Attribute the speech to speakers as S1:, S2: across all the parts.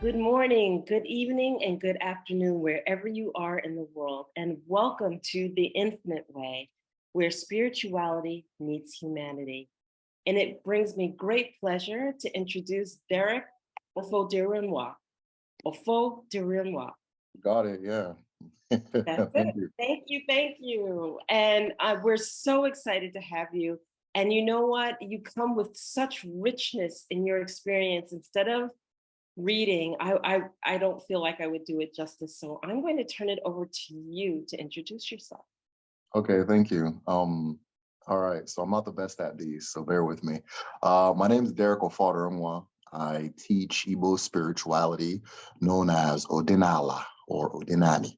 S1: Good morning, good evening, and good afternoon, wherever you are in the world. And welcome to the Infinite Way, where spirituality meets humanity. And it brings me great pleasure to introduce Derick Ofodirinwa. Ofodirinwa.
S2: Got it, yeah.
S1: That's it.
S2: Thank you.
S1: Thank you, thank you. And we're so excited to have you. And you know what? You come with such richness in your experience. Instead of reading, I don't feel like I would do it justice. So I'm going to turn it over to you to introduce yourself.
S2: Okay, thank you. All right, so I'm not the best at these, so bear with me. My name is Derick Ofodirinwa. I teach Igbo spirituality known as Odinala or Odinani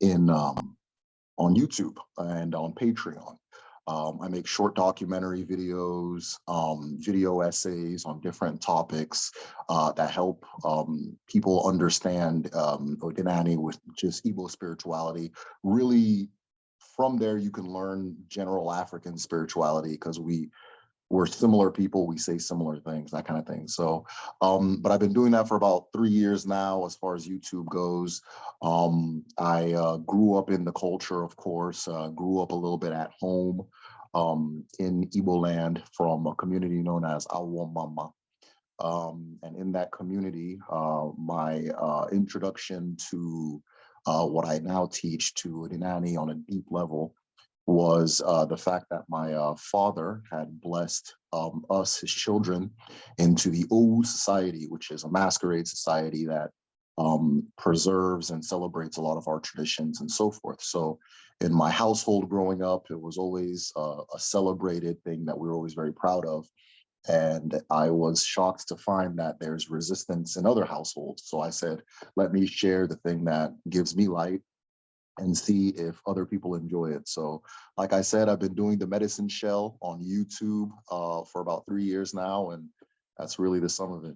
S2: in on YouTube and on Patreon. I make short documentary videos, video essays on different topics that help people understand Odinani with just Igbo spirituality. Really, from there, you can learn general African spirituality because we're similar people, we say similar things, that kind of thing. So, but I've been doing that for about 3 years now, as far as YouTube goes. I grew up in the culture, of course, grew up a little bit at home in Igbo land from a community known as Awomama. And in that community, my introduction to what I now teach to Odinani on a deep level was the fact that my father had blessed us, his children, into the Owu Society, which is a masquerade society that preserves and celebrates a lot of our traditions and so forth. So in my household growing up, it was always a celebrated thing that we were always very proud of. And I was shocked to find that there's resistance in other households. So I said, let me share the thing that gives me light and see if other people enjoy it. So like I said, I've been doing the medicine shell on YouTube for about 3 years now, and that's really the sum of it.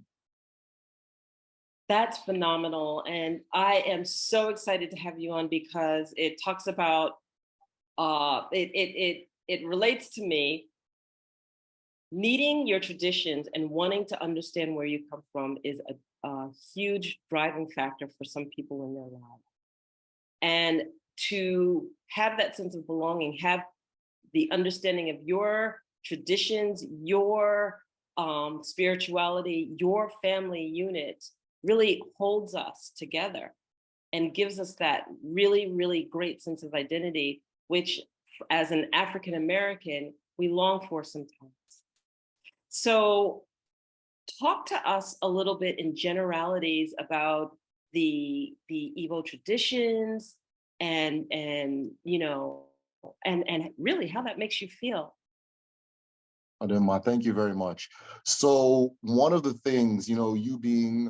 S1: That's phenomenal. And I am so excited to have you on because it talks about it relates to me. Needing your traditions and wanting to understand where you come from is a huge driving factor for some people in their lives. And to have that sense of belonging, have the understanding of your traditions, your spirituality, your family unit really holds us together and gives us that really, really great sense of identity, which as an African American, we long for sometimes. So talk to us a little bit in generalities about the Igbo traditions and you know and really how that makes you feel.
S2: Adema, thank you very much. So one of the things, you being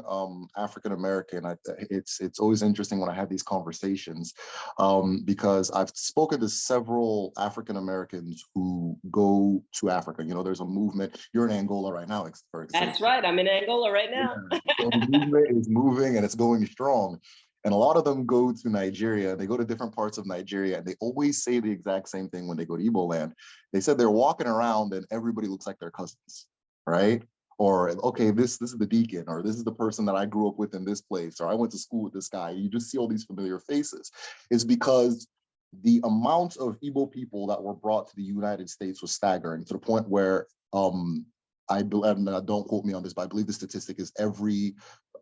S2: African American, it's always interesting when I have these conversations because I've spoken to several African Americans who go to Africa. There's a movement. You're in Angola right now, for example.
S1: That's right. I'm in Angola right now.
S2: Yeah. So the movement is moving and it's going strong. And a lot of them go to Nigeria. They go to different parts of Nigeria, and they always say the exact same thing when they go to Igbo land. They said they're walking around and everybody looks like their cousins, right? Or, okay, this is the deacon, or this is the person that I grew up with in this place, or I went to school with this guy. You just see all these familiar faces. It's because the amount of Igbo people that were brought to the United States was staggering, to the point where I believe, don't quote me on this, but I believe the statistic is every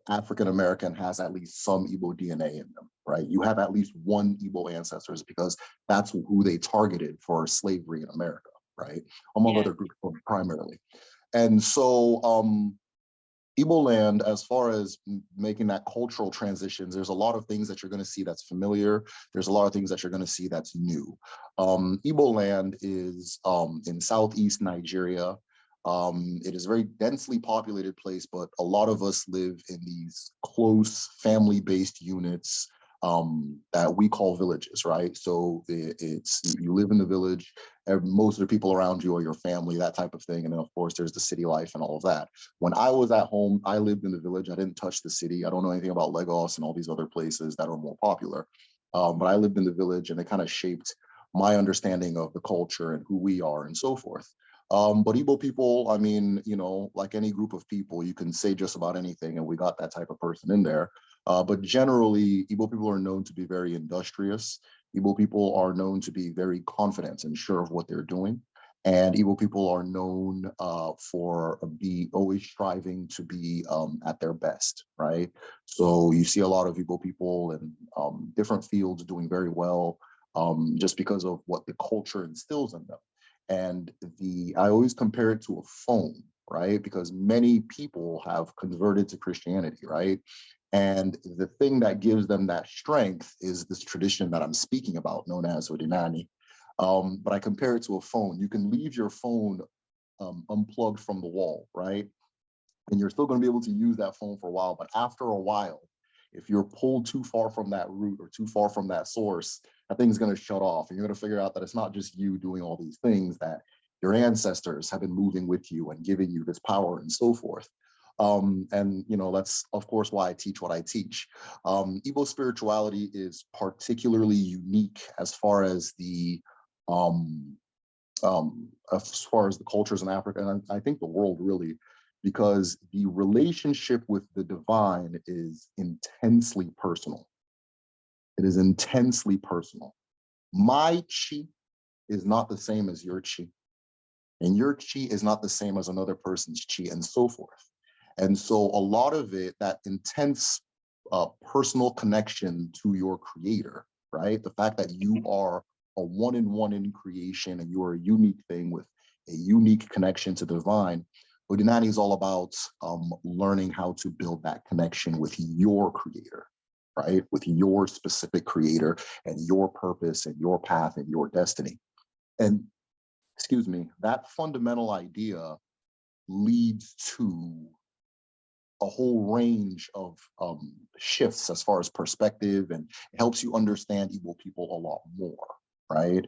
S2: African American has at least some Igbo DNA in them, right? You have at least one Igbo ancestors because that's who they targeted for slavery in America, right? Among other groups primarily. And so Igbo land, as far as making that cultural transitions, there's a lot of things that you're going to see that's familiar. There's a lot of things that you're going to see that's new. Igbo land is in southeast Nigeria. It is a very densely populated place, but a lot of us live in these close family-based units that we call villages, right? So you live in the village, most of the people around you are your family, that type of thing. And then of course there's the city life and all of that. When I was at home, I lived in the village. I didn't touch the city. I don't know anything about Lagos and all these other places that are more popular. But I lived in the village, and it kind of shaped my understanding of the culture and who we are and so forth. But Igbo people, I mean, you know, like any group of people, you can say just about anything, and we got that type of person in there. But generally, Igbo people are known to be very industrious. Igbo people are known to be very confident and sure of what they're doing. And Igbo people are known for be always striving to be at their best, right? So you see a lot of Igbo people in different fields doing very well just because of what the culture instills in them. And I always compare it to a phone, right? Because many people have converted to Christianity, right? And the thing that gives them that strength is this tradition that I'm speaking about, known as Odinani. But I compare it to a phone. You can leave your phone unplugged from the wall, right? And you're still going to be able to use that phone for a while. But after a while, if you're pulled too far from that root or too far from that source, that thing's going to shut off. And you're going to figure out that it's not just you doing all these things, that your ancestors have been moving with you and giving you this power and so forth. And, you know, that's, of course, why I teach what I teach. Igbo spirituality is particularly unique as far as as far as the cultures in Africa, and I think the world really, because the relationship with the divine is intensely personal. It is intensely personal. My chi is not the same as your chi, and your chi is not the same as another person's chi, and so forth. And so a lot of it, that intense personal connection to your creator, right? The fact that you are a one-in-one in creation and you are a unique thing with a unique connection to the divine. Odinani is all about learning how to build that connection with your creator, right? With your specific creator and your purpose and your path and your destiny. And excuse me, that fundamental idea leads to a whole range of shifts as far as perspective, and it helps you understand Igbo people a lot more, right?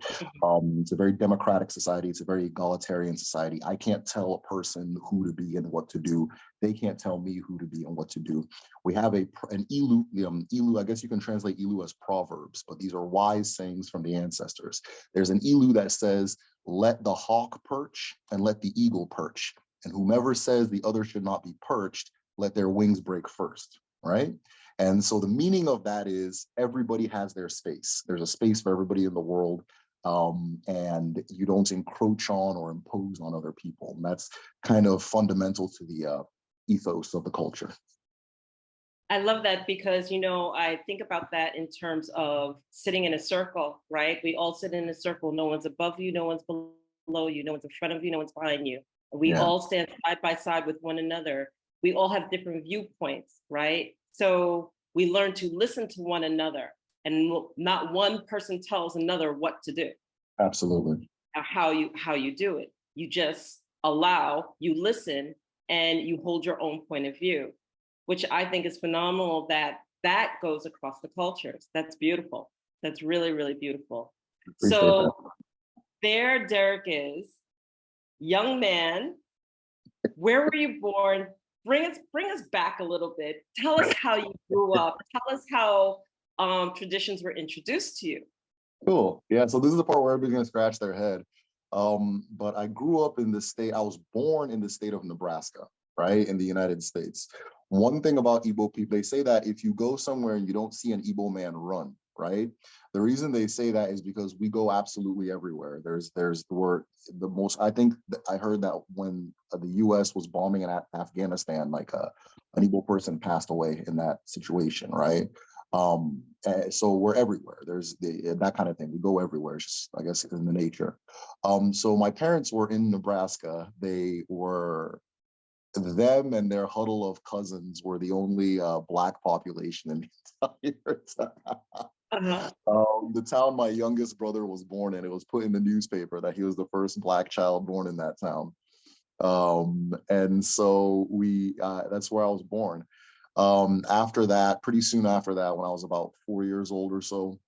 S2: It's a very democratic society. It's a very egalitarian society. I can't tell a person who to be and what to do. They can't tell me who to be and what to do. We have an Ilu, Ilu, I guess you can translate Ilu as proverbs, but these are wise sayings from the ancestors. There's an Ilu that says, let the hawk perch and let the eagle perch. And whomever says the other should not be perched, let their wings break first, right? And so the meaning of that is everybody has their space. There's a space for everybody in the world, and you don't encroach on or impose on other people. And that's kind of fundamental to the ethos of the culture.
S1: I love that because, you know, I think about that in terms of sitting in a circle, right? We all sit in a circle. No one's above you, no one's below you, no one's in front of you, no one's behind you. We
S2: Yeah,
S1: all stand side by side with one another. We all have different viewpoints, right? So we learn to listen to one another, and not one person tells another what to do,
S2: absolutely.
S1: how you do it. You just allow, you listen, and you hold your own point of view, which I think is phenomenal that that goes across the cultures. That's beautiful. That's really, really beautiful.
S2: Appreciate that.
S1: So there Derick is, young man. Where were you born? Bring us back a little bit. Tell us how you grew up. Tell us how traditions were introduced to you.
S2: Cool. Yeah, so this is the part where everybody's gonna scratch their head. But I grew up in the state, I was born in the state of Nebraska, right, in the United States. One thing about Igbo people, they say that if you go somewhere and you don't see an Igbo man, run, right? The reason they say that is because we go absolutely everywhere. We're the most, I think I heard that when the US was bombing in Afghanistan, like an Igbo person passed away in that situation, right? So we're everywhere. There's that kind of thing. We go everywhere. It's just, I guess, in the nature. So my parents were in Nebraska. Them and their huddle of cousins were the only Black population in the entire town.
S1: Uh-huh.
S2: The town my youngest brother was born in, it was put in the newspaper that he was the first Black child born in that town. And so that's where I was born. After that, pretty soon after that, when I was about 4 years old or so,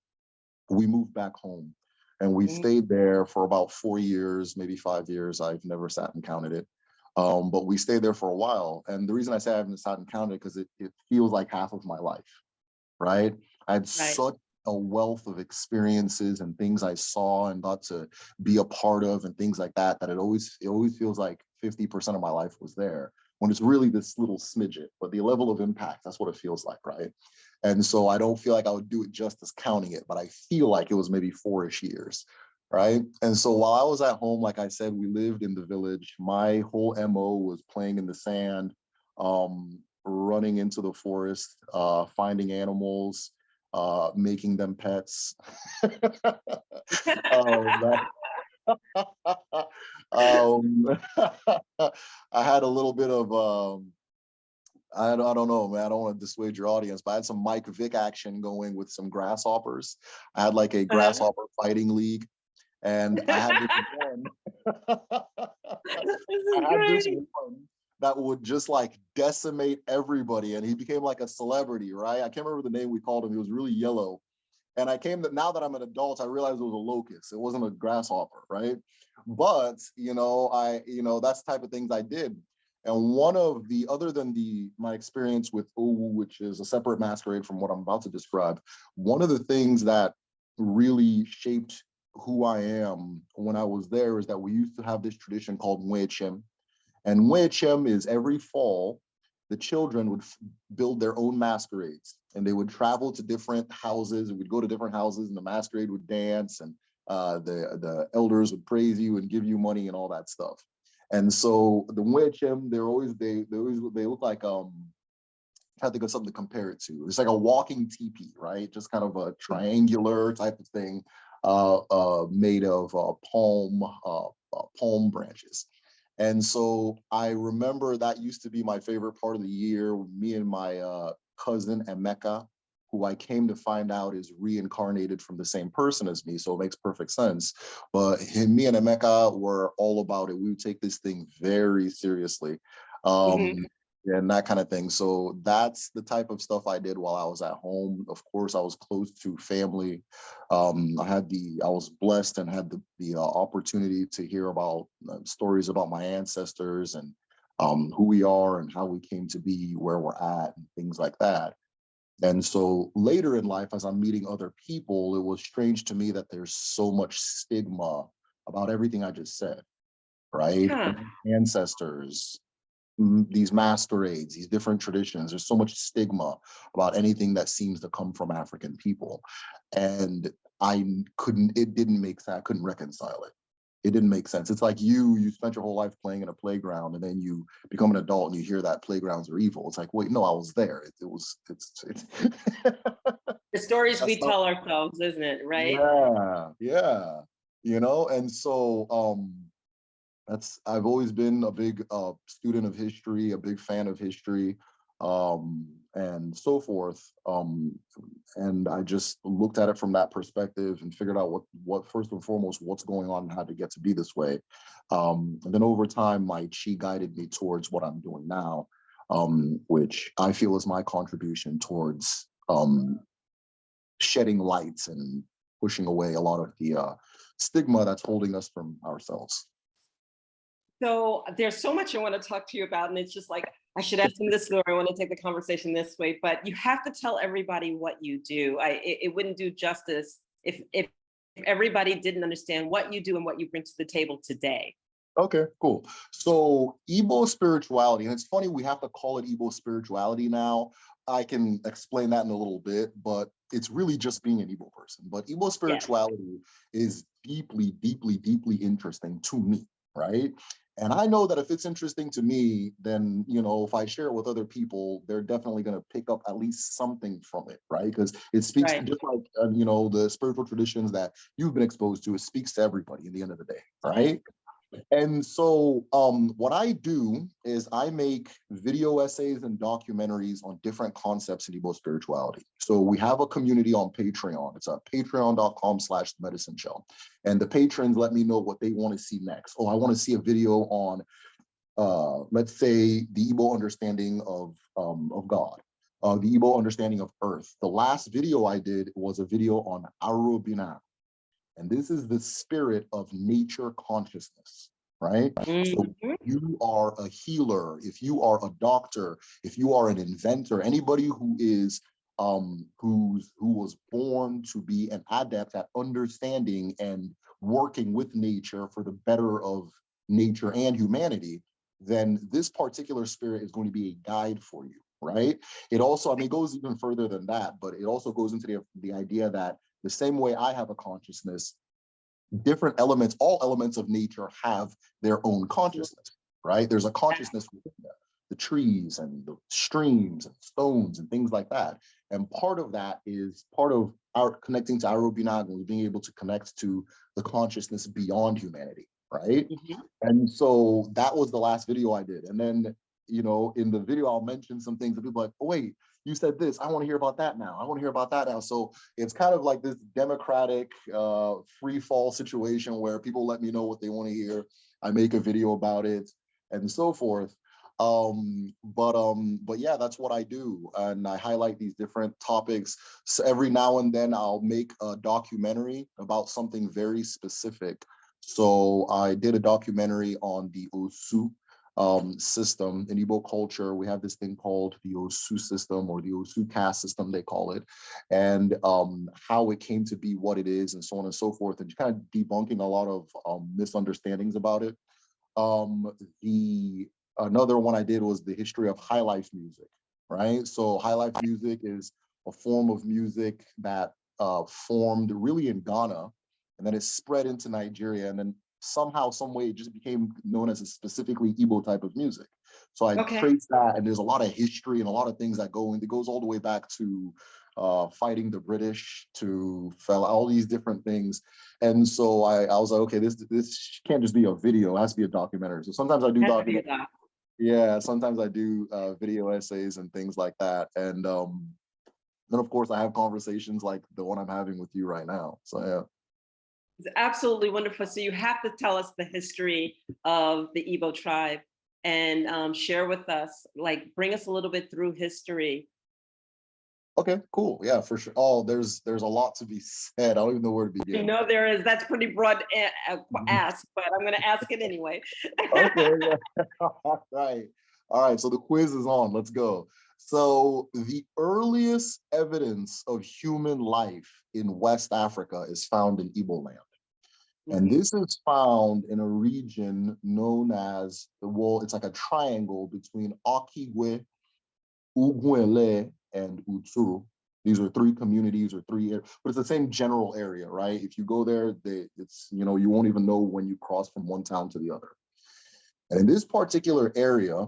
S2: we moved back home, and we stayed there for about 4 years, maybe 5 years. I've never sat and counted it. But we stayed there for a while. And the reason I say I haven't sat and counted it, because it feels like half of my life, right? I had
S1: Right.
S2: such a wealth of experiences and things I saw and got to be a part of and things like that, that it always feels like 50% of my life was there, when it's really this little smidget, but the level of impact, that's what it feels like, right? And so I don't feel like I would do it justice counting it, but I feel like it was maybe 4-ish years, right? And so while I was at home, like I said, we lived in the village. My whole MO was playing in the sand, running into the forest, finding animals, making them pets. um, I had a little bit of I don't know, man. I don't want to dissuade your audience, but I had some Mike Vick action going with some grasshoppers. I had like a grasshopper fighting league, and I had this one.
S1: This
S2: I
S1: is
S2: had this
S1: great.
S2: one that would just like decimate everybody, and he became like a celebrity, right? I can't remember the name we called him. He was really yellow, and now that I'm an adult, I realized it was a locust. It wasn't a grasshopper, right? But that's the type of things I did. And one of the, other than my experience with Owu, which is a separate masquerade from what I'm about to describe, one of the things that really shaped who I am when I was there is that we used to have this tradition called Mwechem. And Mwechem is every fall, the children would build their own masquerades, and they would travel to different houses, and we'd go to different houses, and the masquerade would dance, and the elders would praise you and give you money and all that stuff. And so the Mwechem, they look like try to think of something to compare it to. It's like a walking teepee, right? Just kind of a triangular type of thing, made of palm branches. And so I remember that used to be my favorite part of the year. Me and my cousin Emeka, who I came to find out is reincarnated from the same person as me, so it makes perfect sense. But me and Emeka were all about it. We would take this thing very seriously.
S1: Mhm.
S2: And that kind of thing. So that's the type of stuff I did while I was at home. Of course, I was close to family. I was blessed and had the opportunity to hear about stories about my ancestors and who we are and how we came to be where we're at and things like that. And so later in life, as I'm meeting other people, it was strange to me that there's so much stigma about everything I just said, right?
S1: Huh.
S2: Ancestors, these masquerades, these different traditions. There's so much stigma about anything that seems to come from African people. And it didn't make sense. I couldn't reconcile it. It didn't make sense. It's like you spent your whole life playing in a playground, and then you become an adult and you hear that playgrounds are evil. It's like, wait, no, I was there. It's
S1: The stories
S2: that's
S1: we
S2: not,
S1: tell ourselves, isn't it? Right?
S2: yeah. And so I've always been a big student of history, a big fan of history, and so forth. And I just looked at it from that perspective and figured out what first and foremost, what's going on and how to get to be this way. And then over time, my chi guided me towards what I'm doing now, which I feel is my contribution towards shedding lights and pushing away a lot of the stigma that's holding us from ourselves.
S1: So there's so much I want to talk to you about, and it's just like I should ask him this, or I want to take the conversation this way. But you have to tell everybody what you do. It wouldn't do justice if everybody didn't understand what you do and what you bring to the table today.
S2: Okay, cool. So Igbo spirituality, and it's funny we have to call it Igbo spirituality now. I can explain that in a little bit, but it's really just being an Igbo person. But Igbo
S1: Yes.
S2: spirituality is deeply, deeply, deeply interesting to me, right? And I know that if it's interesting to me, then, if I share it with other people, they're definitely going to pick up at least something from it, right? Because it speaks to,
S1: Right.
S2: just like, the spiritual traditions that you've been exposed to, it speaks to everybody at the end of the day, right? And so what I do is I make video essays and documentaries on different concepts in Igbo spirituality. So we have a community on Patreon. It's patreon.com/medicine show. And the patrons let me know what they want to see next. Oh, I want to see a video on, let's say, the Igbo understanding of God, the Igbo understanding of Earth. The last video I did was a video on Arubina, and this is the spirit of nature consciousness, right? So
S1: Mhm.
S2: you are a healer, if you are a doctor, if you are an inventor, anybody who is who was born to be an adept at understanding and working with nature for the better of nature and humanity, then this particular spirit is going to be a guide for you, right? It also, I mean, it goes even further than that, but it also goes into the idea that the same way I have a consciousness, different elements, all elements of nature have their own consciousness, right? There's a consciousness within them, the trees and the streams and stones and things like that. And part of that is part of our connecting to Arobinago, being able to connect to the consciousness beyond humanity, right?
S1: Mm-hmm.
S2: And so that was the last video I did. And then, you know, in the video, I'll mention some things that people are like, oh, wait, you said this, I want to hear about that now. I want to hear about that now. So it's kind of like this democratic free fall situation where people let me know what they want to hear. I make a video about it and so forth. But yeah, that's what I do. And I highlight these different topics. So every now and then I'll make a documentary about something very specific. So I did a documentary on the Osu system in Igbo culture. We have this thing called the Osu system, or the Osu caste system, they call it, and how it came to be what it is, and so on and so forth, and kind of debunking a lot of misunderstandings about it. Another one I did was the history of high life music, right? So high life music is a form of music that formed really in Ghana, and then it spread into Nigeria, and then somehow, some way, it just became known as a specifically Igbo type of music. So I traced that, and there's a lot of history and a lot of things that go in. It goes all the way back to fighting the British, to all these different things. And so I was like, okay, this can't just be a video; it has to be a documentary. So sometimes I do documentaries. Yeah, sometimes I do video essays and things like that. And then, of course, I have conversations like the one I'm having with you right now. So yeah.
S1: It's absolutely wonderful. So you have to tell us the history of the Igbo tribe and share with us, like bring us a little bit through history.
S2: Okay, cool. Yeah, for sure. Oh, there's a lot to be said. I don't even know where to begin.
S1: You know, there is. That's pretty broad ask, but I'm going to ask it anyway.
S2: Okay. Yeah. All right. All right. So the quiz is on. Let's go. So the earliest evidence of human life in West Africa is found in Igbo land. And this is found in a region known as, well, it's like a triangle between Okigwe, Ugwele, and Uturu. These are three communities or three, but it's the same general area, right? If you go there, it's, you know, you won't even know when you cross from one town to the other. And in this particular area,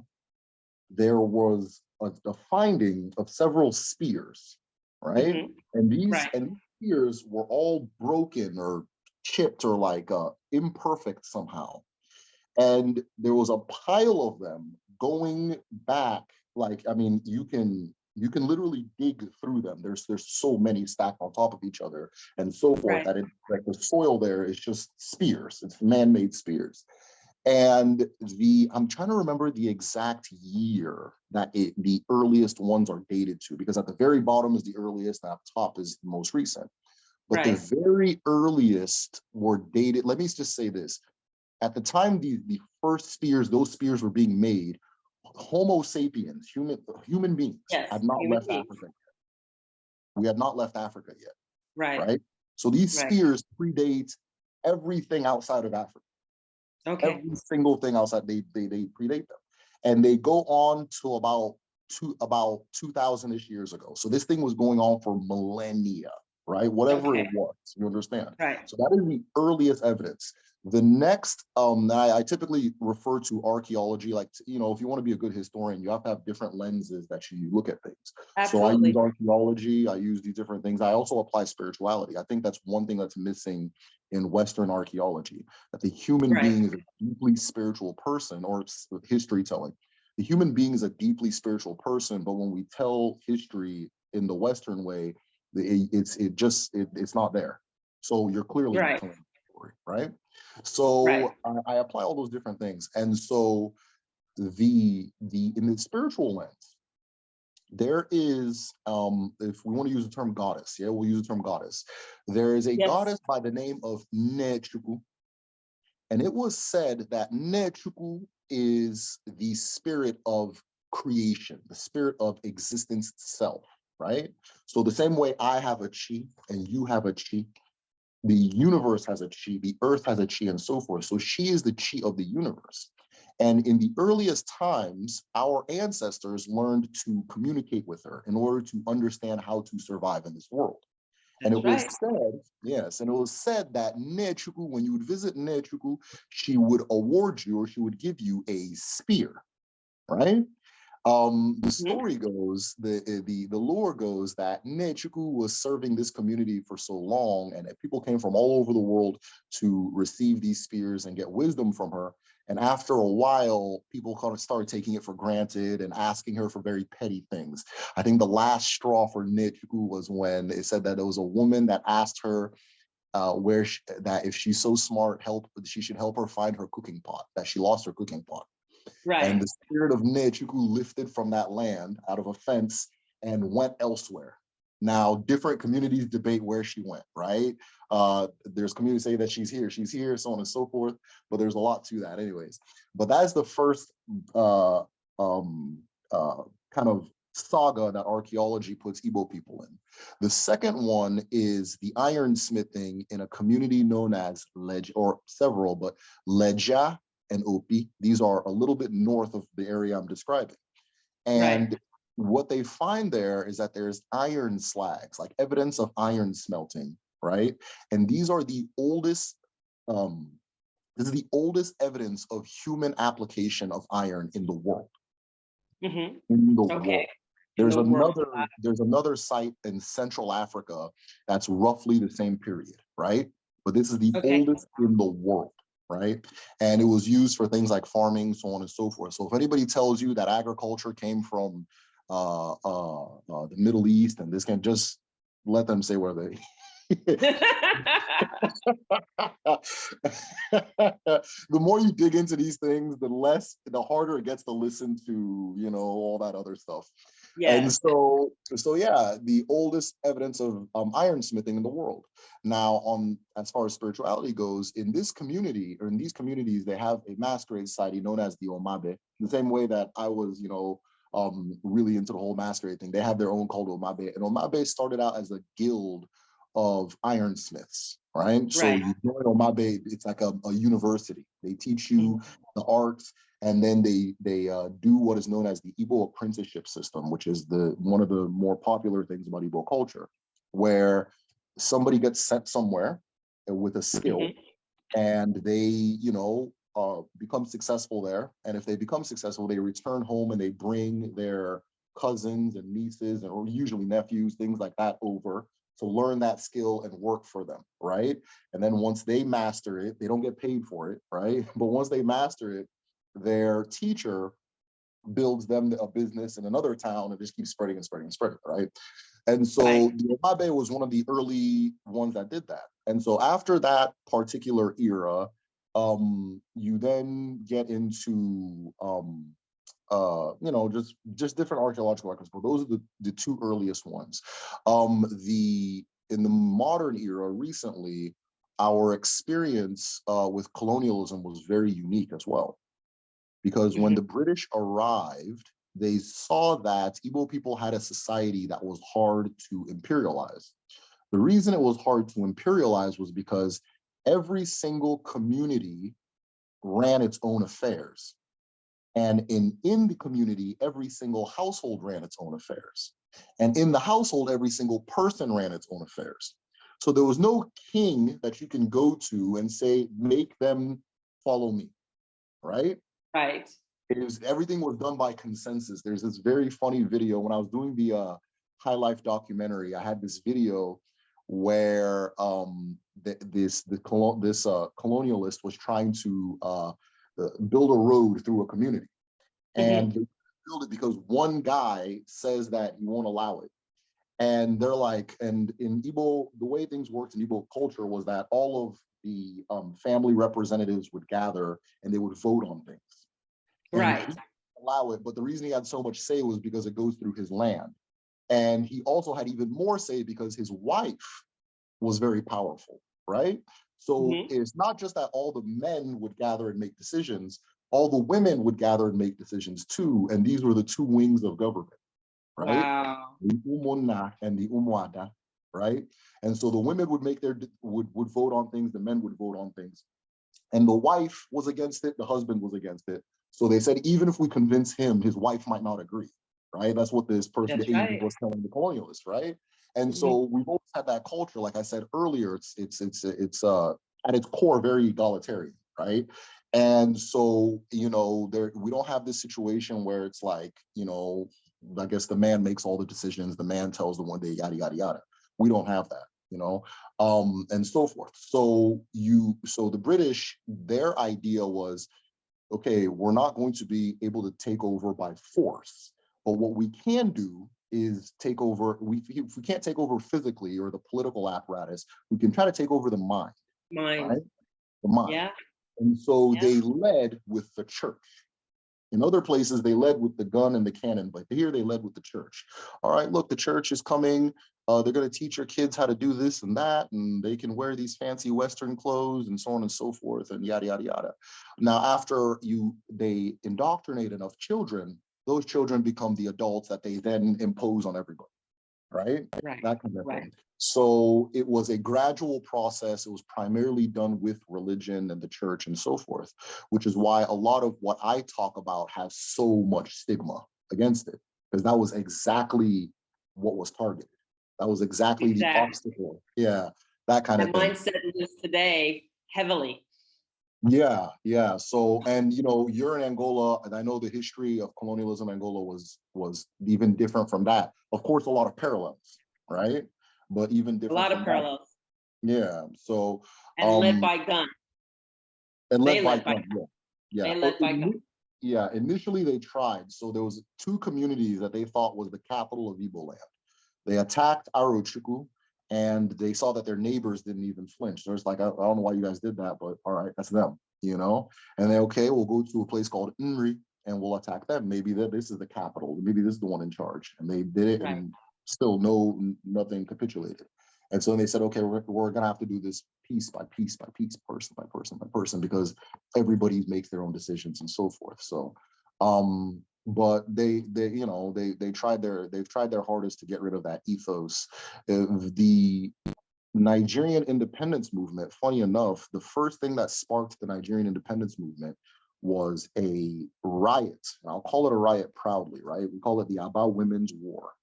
S2: there was a finding of several spears, right? And these spears were all broken or chipped or like imperfect somehow. And there was a pile of them going back, like, I mean, you can literally dig through them. There's so many stacked on top of each other and so forth that like the soil there is just spears. It's man-made spears. And I'm trying to remember the exact year that the earliest ones are dated to, because at the very bottom is the earliest and at the top is the most recent. But the very earliest were dated, let me just say this. At the time the first spears, those spears were being made, Homo sapiens, human beings, had not left Africa yet. We had not left Africa yet, right? So these spears predate everything outside of Africa. Every single thing outside, they predate them. And they go on to about 2,000-ish years ago. So this thing was going on for millennia, right? Whatever it was, you understand? So that is the earliest evidence. The next, I typically refer to archaeology, like, you know, if you want to be a good historian, you have to have different lenses that you look at things. So I use archaeology, I use these different things. I also apply spirituality. I think that's one thing that's missing in Western archaeology, that the human being is a deeply spiritual person, or history telling. The human being is a deeply spiritual person, but when we tell history in the Western way, it's not there. So you're clearly not telling the story, right? So I apply all those different things. And so in the spiritual lens, there is, if we want to use the term goddess, we'll use the term goddess. There is a goddess by the name of Nechuku. And it was said that Nechuku is the spirit of creation, the spirit of existence itself, right? So the same way I have a chi and you have a chi, the universe has a chi, the earth has a chi, and so forth. So she is the chi of the universe. And in the earliest times, our ancestors learned to communicate with her in order to understand how to survive in this world. And
S1: That's
S2: it was
S1: right.
S2: said, yes, and it was said that Nechuku, when you would visit Nechuku, she would award you or she would give you a spear, right? The
S1: Mhm.
S2: story goes, the lore goes that Nechuku was serving this community for so long, and that people came from all over the world to receive these spears and get wisdom from her. And after a while, people kind of started taking it for granted and asking her for very petty things. I think the last straw for Nechuku was when it said that there was a woman that asked her that if she's so smart, she should help her find her cooking pot, that she lost her cooking pot. And
S1: Right.
S2: the spirit of Nechuku lifted from that land out of a fence and went elsewhere. Now, different communities debate where she went, right? There's communities say that she's here, so on and so forth, but there's a lot to that anyways. But that's the first uh, um, kind of saga that archaeology puts Igbo people in. The second one is the ironsmithing in a community known as or several, but Leja and Opi. These are a little bit north of the area I'm describing.
S1: Right.
S2: And what they find there is that there's iron slags, like evidence of iron smelting, right? And these are the oldest, um, this is the oldest evidence of human application of iron in the world.
S1: Hmm.
S2: In the
S1: Okay.
S2: world.
S1: In the world.
S2: There's another site in Central Africa that's roughly the same period, right? But this is the
S1: Okay.
S2: oldest in the world, right? And it was used for things like farming, so on and so forth. So if anybody tells you that agriculture came from the Middle East, and this can just let them say where they the more you dig into these things, the harder it gets to listen to, all that other stuff. And
S1: Yes.
S2: so yeah, the oldest evidence of ironsmithing in the world. Now, as far as spirituality goes, in this community or in these communities, they have a masquerade society known as the Omabe. The same way that I was, really into the whole masquerade thing. They have their own called Omabe, and Omabe started out as a guild of ironsmiths, right? So
S1: Right.
S2: you join Omabe, it's like a university. They teach
S1: Mhm.
S2: you the arts, and then they do what is known as the Igbo apprenticeship system, which is one of the more popular things about Igbo culture, where somebody gets sent somewhere with a skill,
S1: Mhm.
S2: and they, become successful there. And if they become successful, they return home and they bring their cousins and nieces, or usually nephews, things like that, over to learn that skill and work for them, right? And then once they master it, they don't get paid for it, right? But once they master it, their teacher builds them a business in another town and just keeps spreading and spreading and spreading, right? And
S1: Right.
S2: so the Omabe was one of the early ones that did that. And so after that particular era, you then get into just different archaeological records, but those are the two earliest ones. In the modern era, recently, our experience with colonialism was very unique as well, because when
S1: Mhm.
S2: the British arrived, they saw that Igbo people had a society that was hard to imperialize. The reason it was hard to imperialize was because every single community ran its own affairs. And in the community, every single household ran its own affairs. And in the household, every single person ran its own affairs. So there was no king that you can go to and say, make them follow me, right?
S1: Right.
S2: Everything was done by consensus. There's this very funny video when I was doing the High Life documentary. I had this video where this colonialist was trying to build a road through a community,
S1: Mhm.
S2: and they build it because one guy says that he won't allow it. And they're like, and in Igbo, the way things worked in Igbo culture was that all of the family representatives would gather and they would vote on things. And he
S1: Right.
S2: allow it, but the reason he had so much say was because it goes through his land. And he also had even more say because his wife was very powerful, right? So
S1: Mhm.
S2: it's not just that all the men would gather and make decisions, all the women would gather and make decisions too. And these were the two wings of government. right?
S1: Wow.
S2: The umona and the umwada, right? And so the women would make their would vote on things, the men would vote on things. And the wife was against it, the husband was against it. So they said, even if we convince him, his wife might not agree, right? That's what this person, the
S1: That's
S2: agent,
S1: right.
S2: was telling the colonialists, right? And
S1: Mhm.
S2: so we've always had that culture, like I said earlier, it's at its core very egalitarian, right? And so, you know, there we don't have this situation where it's like, you know, I guess the man makes all the decisions, the man tells the one day, yada, yada, yada. We don't have that, you know, and so forth. So the British, their idea was, okay, we're not going to be able to take over by force, but what we can do is take over. If we can't take over physically or the political apparatus, we can try to take over the mind,
S1: Mind.
S2: right? The mind.
S1: Yeah.
S2: And so
S1: Yeah.
S2: they led with the church. In other places, they led with the gun and the cannon, but here they led with the church. All right, look, the church is coming. They're going to teach your kids how to do this and that, and they can wear these fancy Western clothes and so on and so forth, and yada, yada, yada. Now, after they indoctrinate enough children, those children become the adults that they then impose on everybody, right?
S1: Right.
S2: That kind of
S1: Right.
S2: thing. So it was a gradual process. It was primarily done with religion and the church and so forth, which is why a lot of what I talk about has so much stigma against it, because that was exactly what was targeted. That was exactly the
S1: Exactly.
S2: obstacle. Yeah, that kind
S1: That
S2: of thing.
S1: mindset lives today heavily.
S2: Yeah, yeah. So, and you know, you're in Angola, and I know the history of colonialism in Angola was even different from that. Of course, a lot of parallels, right? But even
S1: A
S2: different
S1: lot of
S2: from that.
S1: parallels.
S2: Yeah. So,
S1: And led
S2: um,
S1: by gun.
S2: and
S1: They
S2: led by
S1: led by
S2: gun.
S1: gun.
S2: Yeah, yeah.
S1: They led by gun.
S2: Yeah. Initially, they tried. So there was two communities that they thought was the capital of Igbo land. They attacked Arochukwu, and they saw that their neighbors didn't even flinch. There's like, I don't know why you guys did that, but all right, that's them, you know? And they, okay, we'll go to a place called Nri and we'll attack them. Maybe this is the capital. Maybe this is the one in charge. And they did it,
S1: Right.
S2: and still nothing capitulated. And so they said, okay, we're going to have to do this piece by piece by piece, person by person by person, because everybody makes their own decisions and so forth. So, but they've tried their hardest to get rid of that ethos. The Nigerian independence movement, funny enough, the first thing that sparked the Nigerian independence movement was a riot. And I'll call it a riot proudly, right? We call it the Aba Women's War.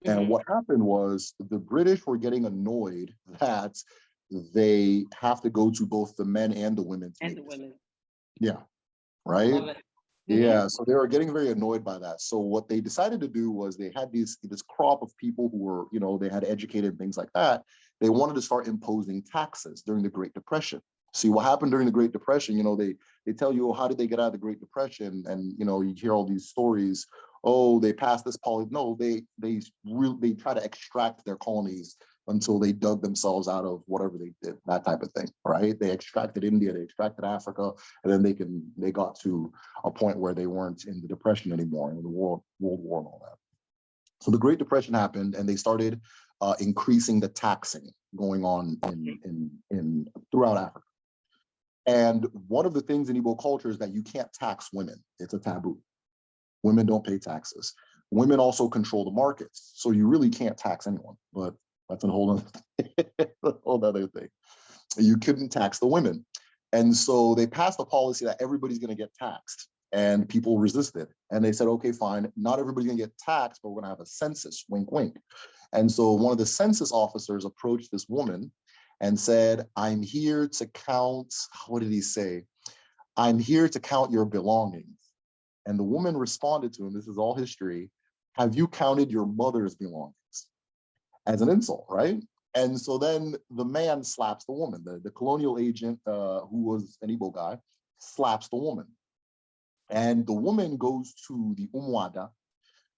S2: And what happened was the British were getting annoyed that they have to go to both the men and the women's
S1: And the
S2: knees.
S1: women.
S2: Yeah, right?
S1: Love it.
S2: Yeah, so they were getting very annoyed by that. So what they decided to do was they had this crop of people who were, you know, they had educated, things like that. They wanted to start imposing taxes during the Great Depression. See what happened during the Great Depression, you know, they tell you, oh, how did they get out of the Great Depression? And you know, you hear all these stories, oh, they passed this policy. No, they try to extract their colonies until they dug themselves out of whatever they did, that type of thing, right? They extracted India, they extracted Africa, and then they got to a point where they weren't in the Depression anymore, in the World War and all that. So the Great Depression happened, and they started increasing the taxing going on in throughout Africa. And one of the things in Igbo culture is that you can't tax women. It's a taboo. Women don't pay taxes. Women also control the markets, so you really can't tax anyone. But that's a whole other thing. You couldn't tax the women. And so they passed a policy that everybody's going to get taxed, and people resisted. And they said, okay, fine, not everybody's going to get taxed, but we're going to have a census, wink, wink. And so one of the census officers approached this woman and said, I'm here to count, what did he say? I'm here to count your belongings. And the woman responded to him, this is all history, have you counted your mother's belongings? As an insult, right? And so then the man slaps the woman. The colonial agent, who was an Igbo guy, slaps the woman. And the woman goes to the Umwada.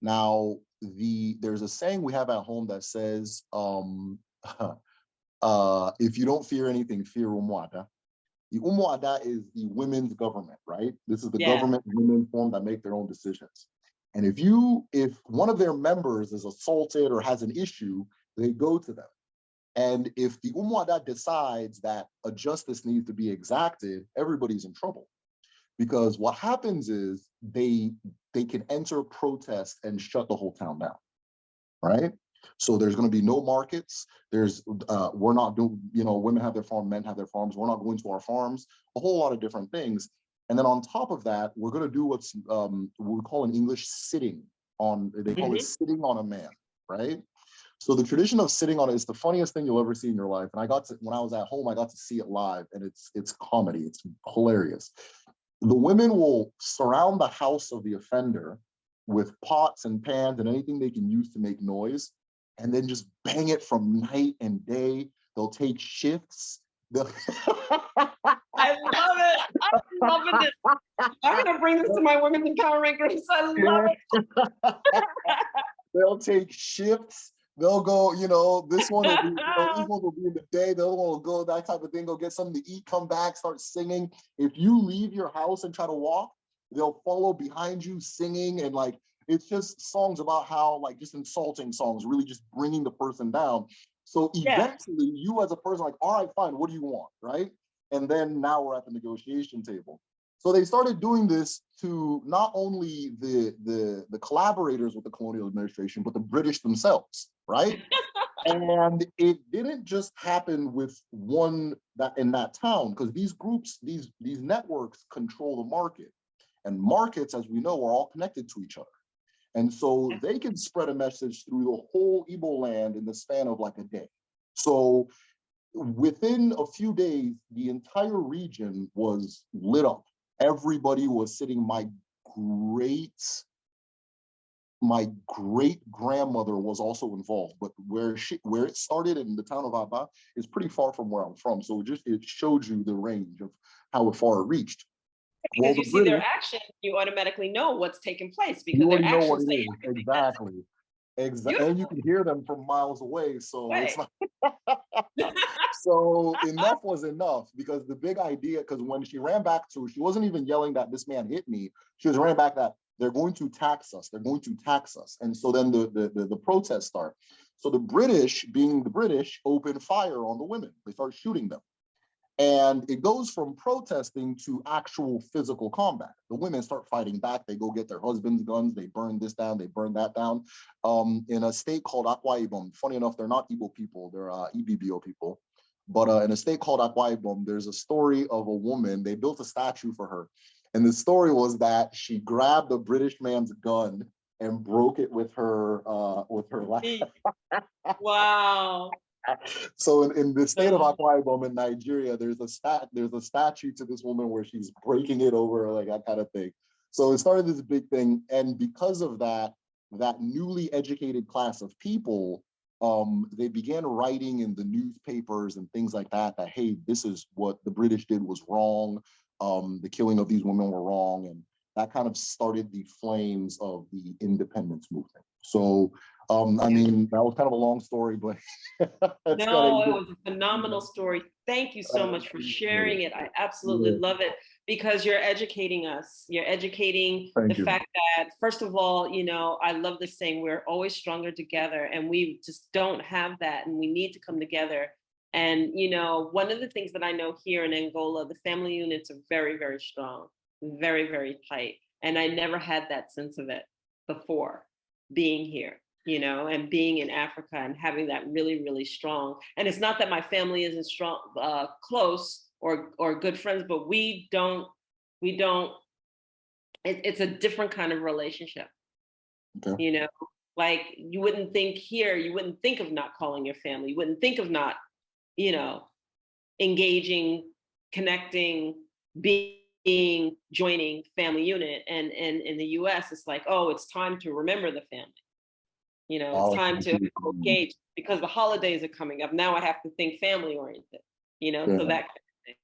S2: Now, there's a saying we have at home that says, if you don't fear anything, fear Umwada. The Umwada is the women's government, right? This is the
S1: Yeah.
S2: government women form that make their own decisions. And if one of their members is assaulted or has an issue, they go to them. And if the Umwada decides that a justice needs to be exacted, everybody's in trouble. Because what happens is they can enter protest and shut the whole town down. right? So there's going to be no markets. We're not doing, women have their farm, men have their farms. We're not going to our farms, a whole lot of different things. And then on top of that, we're going to do what we call in English sitting on, they call it sitting on a man, right? So the tradition of sitting on it is the funniest thing you'll ever see in your life. And when I was at home, I got to see it live, and it's comedy. It's hilarious. The women will surround the house of the offender with pots and pans and anything they can use to make noise, and then just bang it from night and day. They'll take shifts.
S1: I love it. I'm loving it. I'm going to bring this to my women's empowerment groups. I love it.
S2: They'll take shifts. They'll go, this one will be, these ones will be in the day. The other one will go, that type of thing. Go get something to eat, come back, start singing. If you leave your house and try to walk, they'll follow behind you singing. And like, it's just songs about how, like, just insulting songs, really just bringing the person down. So eventually you as a person, like, all right, fine, what do you want, right? And then now we're at the negotiation table. So they started doing this to not only the collaborators with the colonial administration, but the British themselves, right? And it didn't just happen with one that in that town, because these groups, these networks control the market. And markets, as we know, are all connected to each other. And so they can spread a message through the whole Igbo land in the span of like a day. So within a few days, the entire region was lit up. Everybody was sitting. My great grandmother was also involved, but where it started in the town of Aba is pretty far from where I'm from. So it showed you the range of how far it reached.
S1: Because you see their actions, you automatically know what's taking place because their actions say
S2: exactly. And you can hear them from miles away. So it's like, so enough was enough, because the big idea, because when she ran back she wasn't even yelling that this man hit me. She was ran back that they're going to tax us. They're going to tax us. And so then the protests start. So the British, being the British, open fire on the women. They start shooting them. And it goes from protesting to actual physical combat. The women start fighting back. They go get their husbands' guns. They burn this down. They burn that down. In a state called Akwa Ibom, funny enough, they're not Igbo people. They're EBBO people. But in a state called Akwa Ibom, there's a story of a woman. They built a statue for her. And the story was that she grabbed a British man's gun and broke it with her
S1: Wow.
S2: So in the state of Akwa Ibom in Nigeria, there's a statue to this woman where she's breaking it over, like that kind of thing. So it started this big thing, and because of that newly educated class of people, they began writing in the newspapers and things like that, hey, this is what the British did was wrong. The killing of these women were wrong, and that kind of started the flames of the independence movement. So I mean, that was kind of a long story, but
S1: no, it was a phenomenal story. Thank you so much for sharing it. I absolutely love it, because you're educating us. You're educating the fact that, first of all, I love this saying, we're always stronger together, and we just don't have that, and we need to come together. And, one of the things that I know here in Angola, the family units are very, very strong, very, very tight. And I never had that sense of it before being here. And being in Africa and having that really, really strong. And it's not that my family isn't strong, close or good friends, but we don't, it's a different kind of relationship. Okay. Like you wouldn't think here, you wouldn't think of not calling your family. You wouldn't think of not, engaging, connecting, joining family unit. And in the US, it's like, oh, it's time to remember the family. It's time to engage because the holidays are coming up. Now I have to think family oriented, so that kind of thing.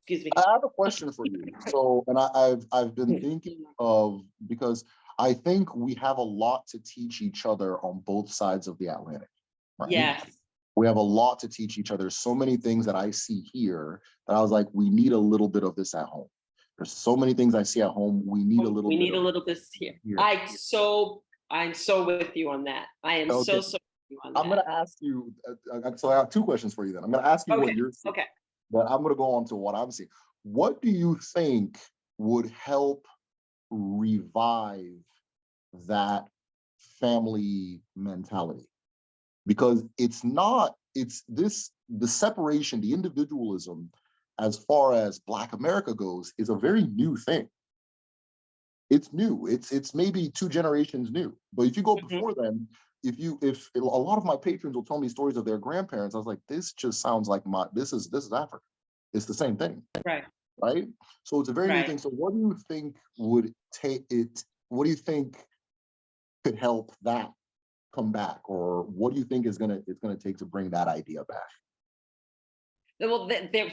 S1: Excuse me.
S2: I have a question for you. So, and I've been thinking of, because I think we have a lot to teach each other on both sides of the Atlantic. Right?
S1: Yes.
S2: We have a lot to teach each other. So many things that I see here that I was like, we need a little bit of this at home. There's so many things I see at home. We need a little. We
S1: need a little bit here. I'm so with you on that. I am so with you on that.
S2: I'm going to ask you, so I have two questions for you then. I'm going to ask you what you're seeing.
S1: Okay.
S2: But I'm going to go on to what I'm seeing. What do you think would help revive that family mentality, because the separation, the individualism, as far as Black America goes, is a very new thing. It's new. It's maybe 2 generations new. But if you go
S1: Mhm.
S2: before then, if a lot of my patrons will tell me stories of their grandparents, I was like, this just sounds like this is Africa. It's the same thing,
S1: Right,
S2: right? So it's a very new
S1: right.
S2: thing. So what do you think would take it? What do you think could help that come back, or what do you think it's gonna take to bring that idea back?
S1: Well,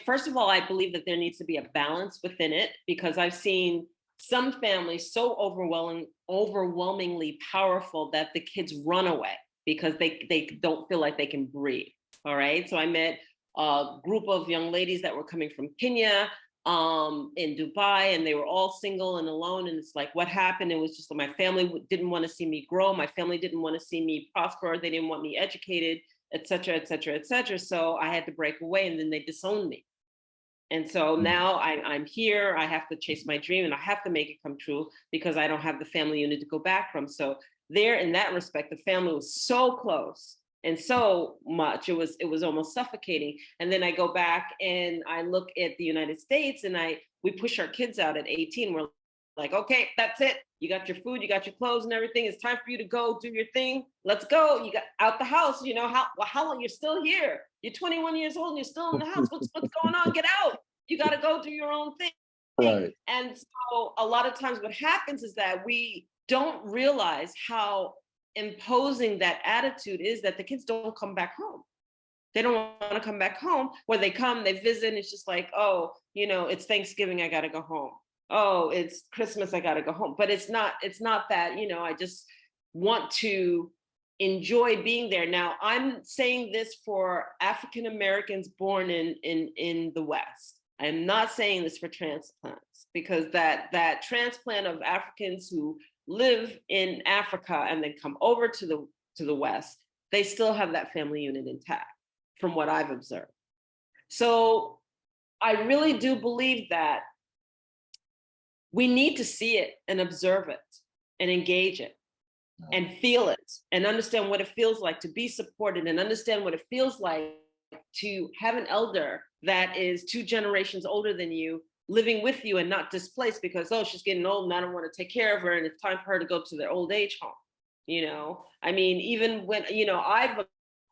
S1: first of all, I believe that there needs to be a balance within it, because I've seen some families so overwhelmingly powerful that the kids run away because they don't feel like they can breathe. All right. So I met a group of young ladies that were coming from Kenya, in Dubai, and they were all single and alone. And it's like, what happened? It was just my family didn't want to see me grow. My family didn't want to see me prosper. They didn't want me educated, et cetera, et cetera, et cetera. So I had to break away, and then they disowned me. And so now I'm here. I have to chase my dream, and I have to make it come true because I don't have the family unit to go back from. So there, in that respect, the family was so close and so much. It was almost suffocating. And then I go back and I look at the United States, and we push our kids out at 18. We're like, okay, that's it. You got your food, you got your clothes and everything. It's time for you to go do your thing. Let's go. You got out the house. You know how long you're still here? You're 21 years old and you're still in the house. What's going on? Get out. You got to go do your own thing.
S2: Right.
S1: And so a lot of times what happens is that we don't realize how imposing that attitude is, that the kids don't come back home. They don't want to come back home. Where they come, they visit, and it's just like, oh, it's Thanksgiving, I got to go home. Oh, it's Christmas, I got to go home. But it's not that, I just want to enjoy being there. Now, I'm saying this for African Americans born in the West. I'm not saying this for transplants, because that transplant of Africans who live in Africa and then come over to the West, they still have that family unit intact, from what I've observed. So I really do believe that we need to see it and observe it and engage it and feel it and understand what it feels like to be supported, and understand what it feels like to have an elder that is 2 generations older than you living with you and not displaced because, oh, she's getting old and I don't want to take care of her and it's time for her to go to their old age home. I mean, even when, I've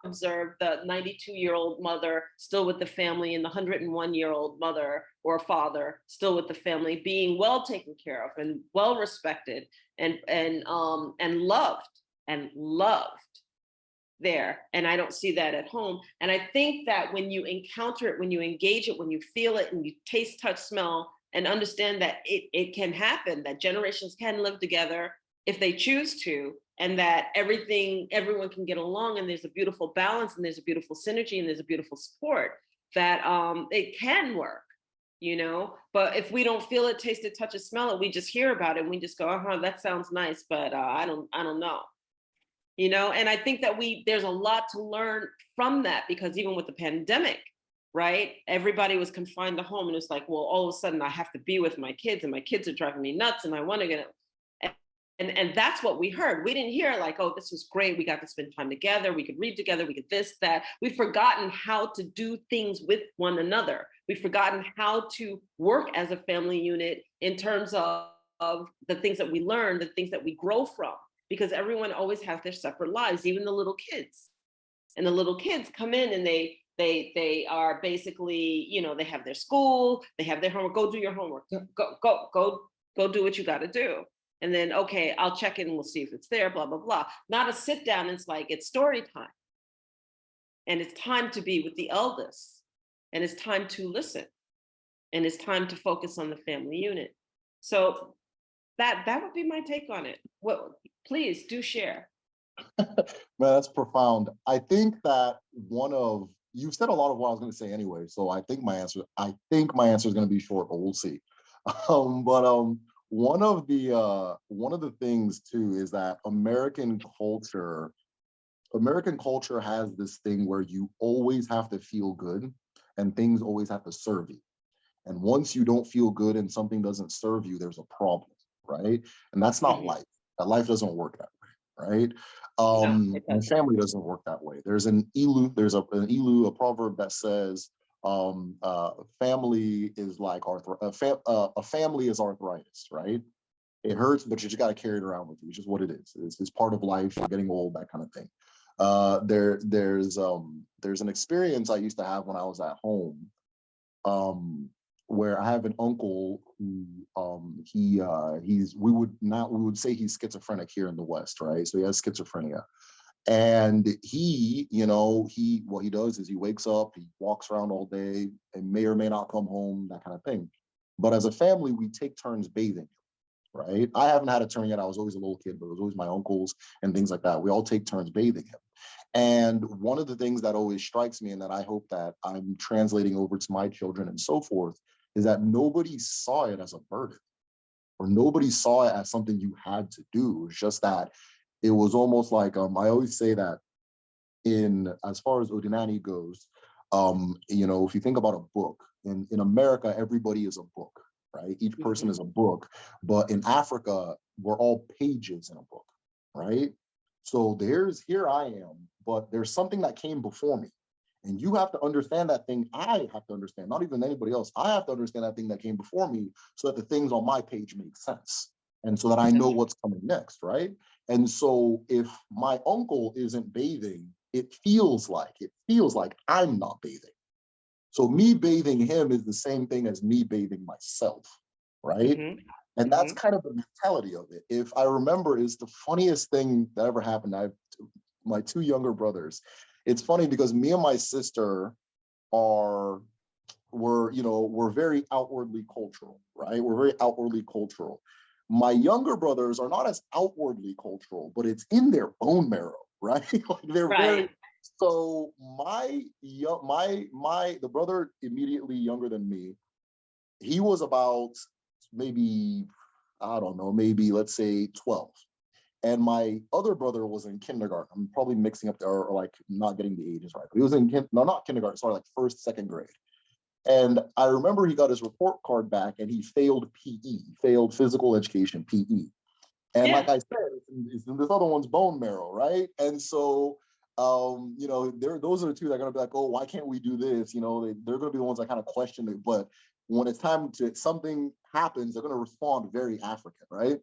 S1: observed the 92-year-old mother still with the family and the 101-year-old mother or father still with the family, being well taken care of and well respected and loved there. And I don't see that at home. And I think that when you encounter it, when you engage it, when you feel it and you taste, touch, smell, and understand that it can happen, that generations can live together if they choose to, and that everyone can get along, and there's a beautiful balance, and there's a beautiful synergy, and there's a beautiful support, that it can work. But if we don't feel it, taste it, touch it, smell it, we just hear about it and we just go, that sounds nice, but I don't know. And I think that there's a lot to learn from that, because even with the pandemic, right, everybody was confined to home, and it's like, well, all of a sudden I have to be with my kids, and my kids are driving me nuts, and I want to get it. And that's what we heard. We didn't hear like, oh, this was great, we got to spend time together, we could read together, we could this, that. We've forgotten how to do things with one another. We've forgotten how to work as a family unit in terms of the things that we learn, the things that we grow from, because everyone always has their separate lives, even the little kids. And the little kids come in and they are basically, they have their school, they have their homework. Go do your homework. Go do what you got to do. And then, okay, I'll check in and we'll see if it's there, blah, blah, blah. Not a sit down. It's like, it's story time. And it's time to be with the eldest. And it's time to listen. And it's time to focus on the family unit. So that would be my take on it. Well, please do share.
S2: Man, that's profound. I think that you've said a lot of what I was going to say anyway. So I think my answer is going to be short, but we'll see. But one of the things too is that American culture has this thing where you always have to feel good and things always have to serve you. And once you don't feel good and something doesn't serve you, there's a problem, right? And that's not life. That life doesn't work that way. right?
S1: No, it
S2: And
S1: doesn't.
S2: family doesn't work that way. There's an Ilu, a proverb that says, family is like a family is arthritis, right? It hurts, but you just got to carry it around with you. It's just what it is. It's part of life. You're getting old, that kind of thing. There's an experience I used to have when I was at home, where I have an uncle who we would say he's schizophrenic here in the West, right? So he has schizophrenia. And what he does is he wakes up, he walks around all day, and may or may not come home, that kind of thing. But as a family, we take turns bathing, right? I haven't had a turn yet. I was always a little kid, but it was always my uncles and things like that. We all take turns bathing him. And one of the things that always strikes me and that I hope that I'm translating over to my children and so forth is that nobody saw it as a burden, or nobody saw it as something you had to do. It's just that it was almost like, I always say that as far as Odinani goes, if you think about a book, in America, everybody is a book, right? Each person is a book, but in Africa, we're all pages in a book, right? So here I am, but there's something that came before me. And you have to understand that thing. I have to understand, not even anybody else. I have to understand that thing that came before me so that the things on my page make sense. And so that I know what's coming next, right? And so if my uncle isn't bathing, it feels like I'm not bathing. So me bathing him is the same thing as me bathing myself, right? And that's kind of the mentality of it. If I remember, is the funniest thing that ever happened. I have my two younger brothers. It's funny because me and my sister we're very outwardly cultural, right? We're very outwardly cultural. My younger brothers are not as outwardly cultural, but it's in their bone marrow, right? Like they're very. So the brother immediately younger than me, he was about maybe, I don't know, maybe let's say 12. And my other brother was in kindergarten. I'm probably mixing up or like not getting the ages right. But he was not kindergarten, sorry, like first, second grade. And I remember he got his report card back and he failed PE, failed physical education, PE. And like I said, it's in this other one's bone marrow, right? And so, those are the two that are going to be like, oh, why can't we do this? They're going to be the ones that kind of question it. But when it's time something happens, they're going to respond very African, right?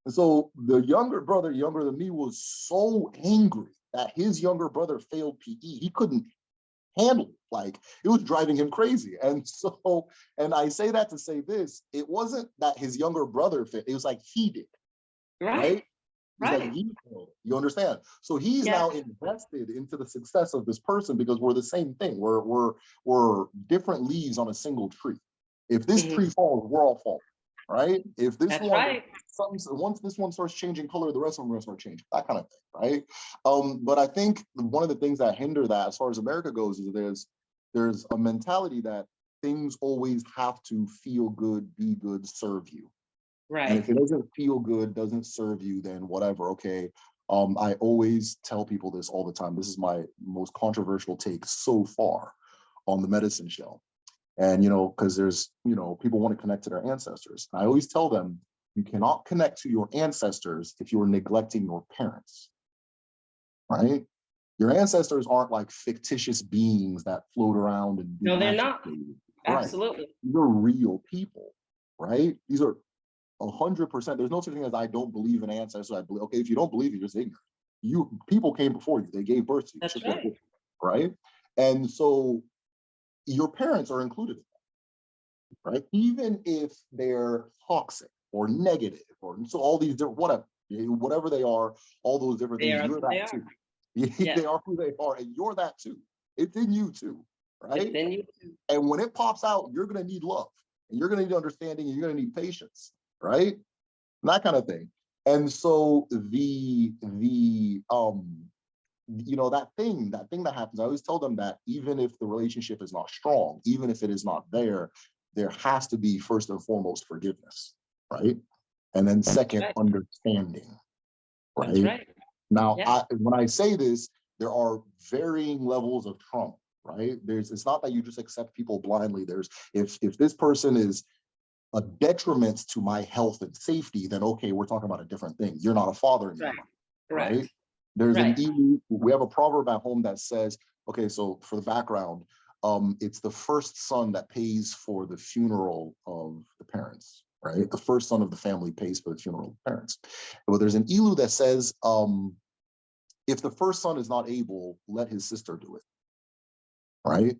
S2: And so the younger brother, younger than me, was so angry that his younger brother failed PE. He couldn't handle it. Like, it was driving him crazy. And so, and I say that to say this, it wasn't that his younger brother failed. It was like he did, right? It's like he failed. You understand? So he's now invested into the success of this person because we're the same thing. We're different leaves on a single tree. If this tree falls, we're all falling, right? If this once this one starts changing color, the rest of them are going to start changing. That kind of thing, right? But I think one of the things that hinder that, as far as America goes, is there's a mentality that things always have to feel good, be good, serve you. And if it doesn't feel good, doesn't serve you, then whatever, okay. I always tell people this all the time. This is my most controversial take so far on the medicine show. And, because there's, people want to connect to their ancestors. I always tell them, you cannot connect to your ancestors if you are neglecting your parents, right? Your ancestors aren't like fictitious beings that float around and do
S1: they're not. Absolutely.
S2: These are real people, right? These are 100%. There's no such thing as I don't believe in ancestors. I believe, okay, if you don't believe, you're just ignorant. People came before you. They gave birth to you.
S1: That's right.
S2: Right? And so your parents are included in that, right? Even if they're toxic or negative or so all these different, whatever they are, all those different things, you're that too. They are who they are, and you're that too. It's in you too, right?
S1: It's in you too. And
S2: when it pops out, you're going to need love, and you're going to need understanding, and you're going to need patience, right? And that kind of thing. And so that thing that happens, I always tell them that even if the relationship is not strong, even if it is not there has to be first and foremost forgiveness, right? And then second, understanding, right?
S1: That's right.
S2: Now, when I say this, there are varying levels of trauma, right? It's not that you just accept people blindly. If this person is a detriment to my health and safety, then okay, we're talking about a different thing. You're not a father anymore. right?
S1: Correct.
S2: There's an
S1: Right.
S2: Ilu, we have a proverb at home that says, okay, so for the background, it's the first son that pays for the funeral of the parents, right? The first son of the family pays for the funeral of the parents. But there's an Ilu that says, if the first son is not able, let his sister do it, right?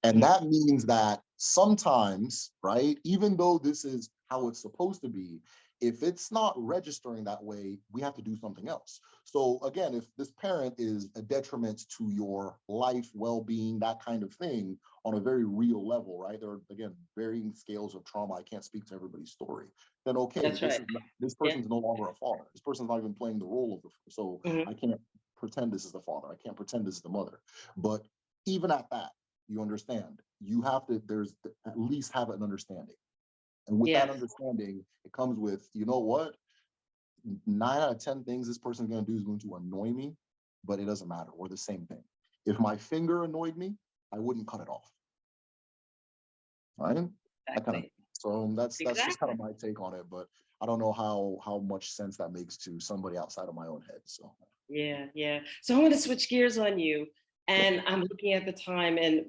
S2: And that means that sometimes, right, even though this is how it's supposed to be, if it's not registering that way, we have to do something else. So again, if this parent is a detriment to your life, well-being, that kind of thing on a very real level, right? There are, again, varying scales of trauma. I can't speak to everybody's story. Then okay,
S1: That's right.
S2: this
S1: Yeah.
S2: person's no longer a father. This person's not even playing the role of the, so I can't pretend this is the father. I can't pretend this is the mother. But even at that, you understand, you have to, there's at least have an understanding. And with that
S1: Yes.
S2: understanding, it comes with, you know what, 9 out of 10 things this person's going to do is going to annoy me, but it doesn't matter. We're the same thing. If my finger annoyed me, I wouldn't cut it off. Right? That kind of,
S1: Exactly.
S2: so that's just kind
S1: Exactly.
S2: of my take on it, but I don't know how much sense that makes to somebody outside of my own head. So
S1: Yeah. Yeah. So I'm going to switch gears on you, and I'm looking at the time, and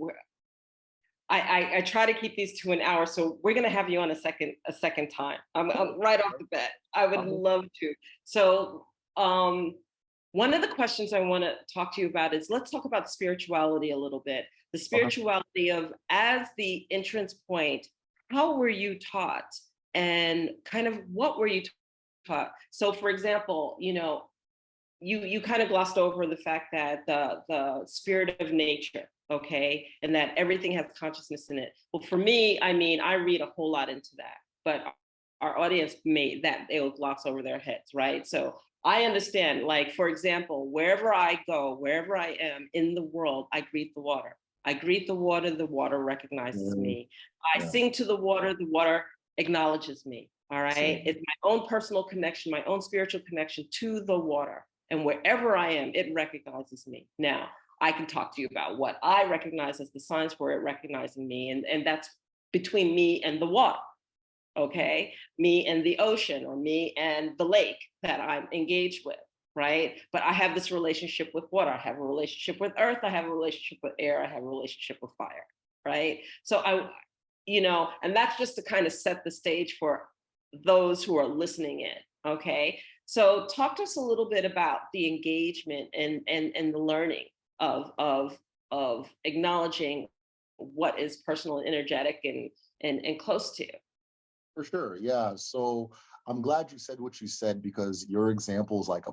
S1: I try to keep these to an hour, so we're gonna have you on a second time. I'm right off the bat. I would love to. So one of the questions I want to talk to you about is, let's talk about spirituality a little bit. The
S2: okay.
S1: spirituality of, as the entrance point, how were you taught, and kind of what were you taught? So for example, you kind of glossed over the fact that the spirit of nature, okay, and that everything has consciousness in it. Well, for me, I mean, I read a whole lot into that, but our audience may, that they'll gloss over their heads, right? So I understand, like, for example, wherever I go, wherever I am in the world, I greet the water. I greet the water recognizes
S2: Yeah,
S1: me. I
S2: yeah,
S1: sing to the water acknowledges me. All right.
S2: same.
S1: It's my own personal connection, my own spiritual connection to the water. And wherever I am, it recognizes me. Now, I can talk to you about what I recognize as the signs for it recognizing me. And that's between me and the water, okay? Me and the ocean, or me and the lake that I'm engaged with, right? But I have this relationship with water. I have a relationship with earth. I have a relationship with air. I have a relationship with fire, right? So and that's just to kind of set the stage for those who are listening in, okay? So talk to us a little bit about the engagement and the learning of acknowledging what is personal and energetic and close to you.
S2: For sure. Yeah. So I'm glad you said what you said, because your example is like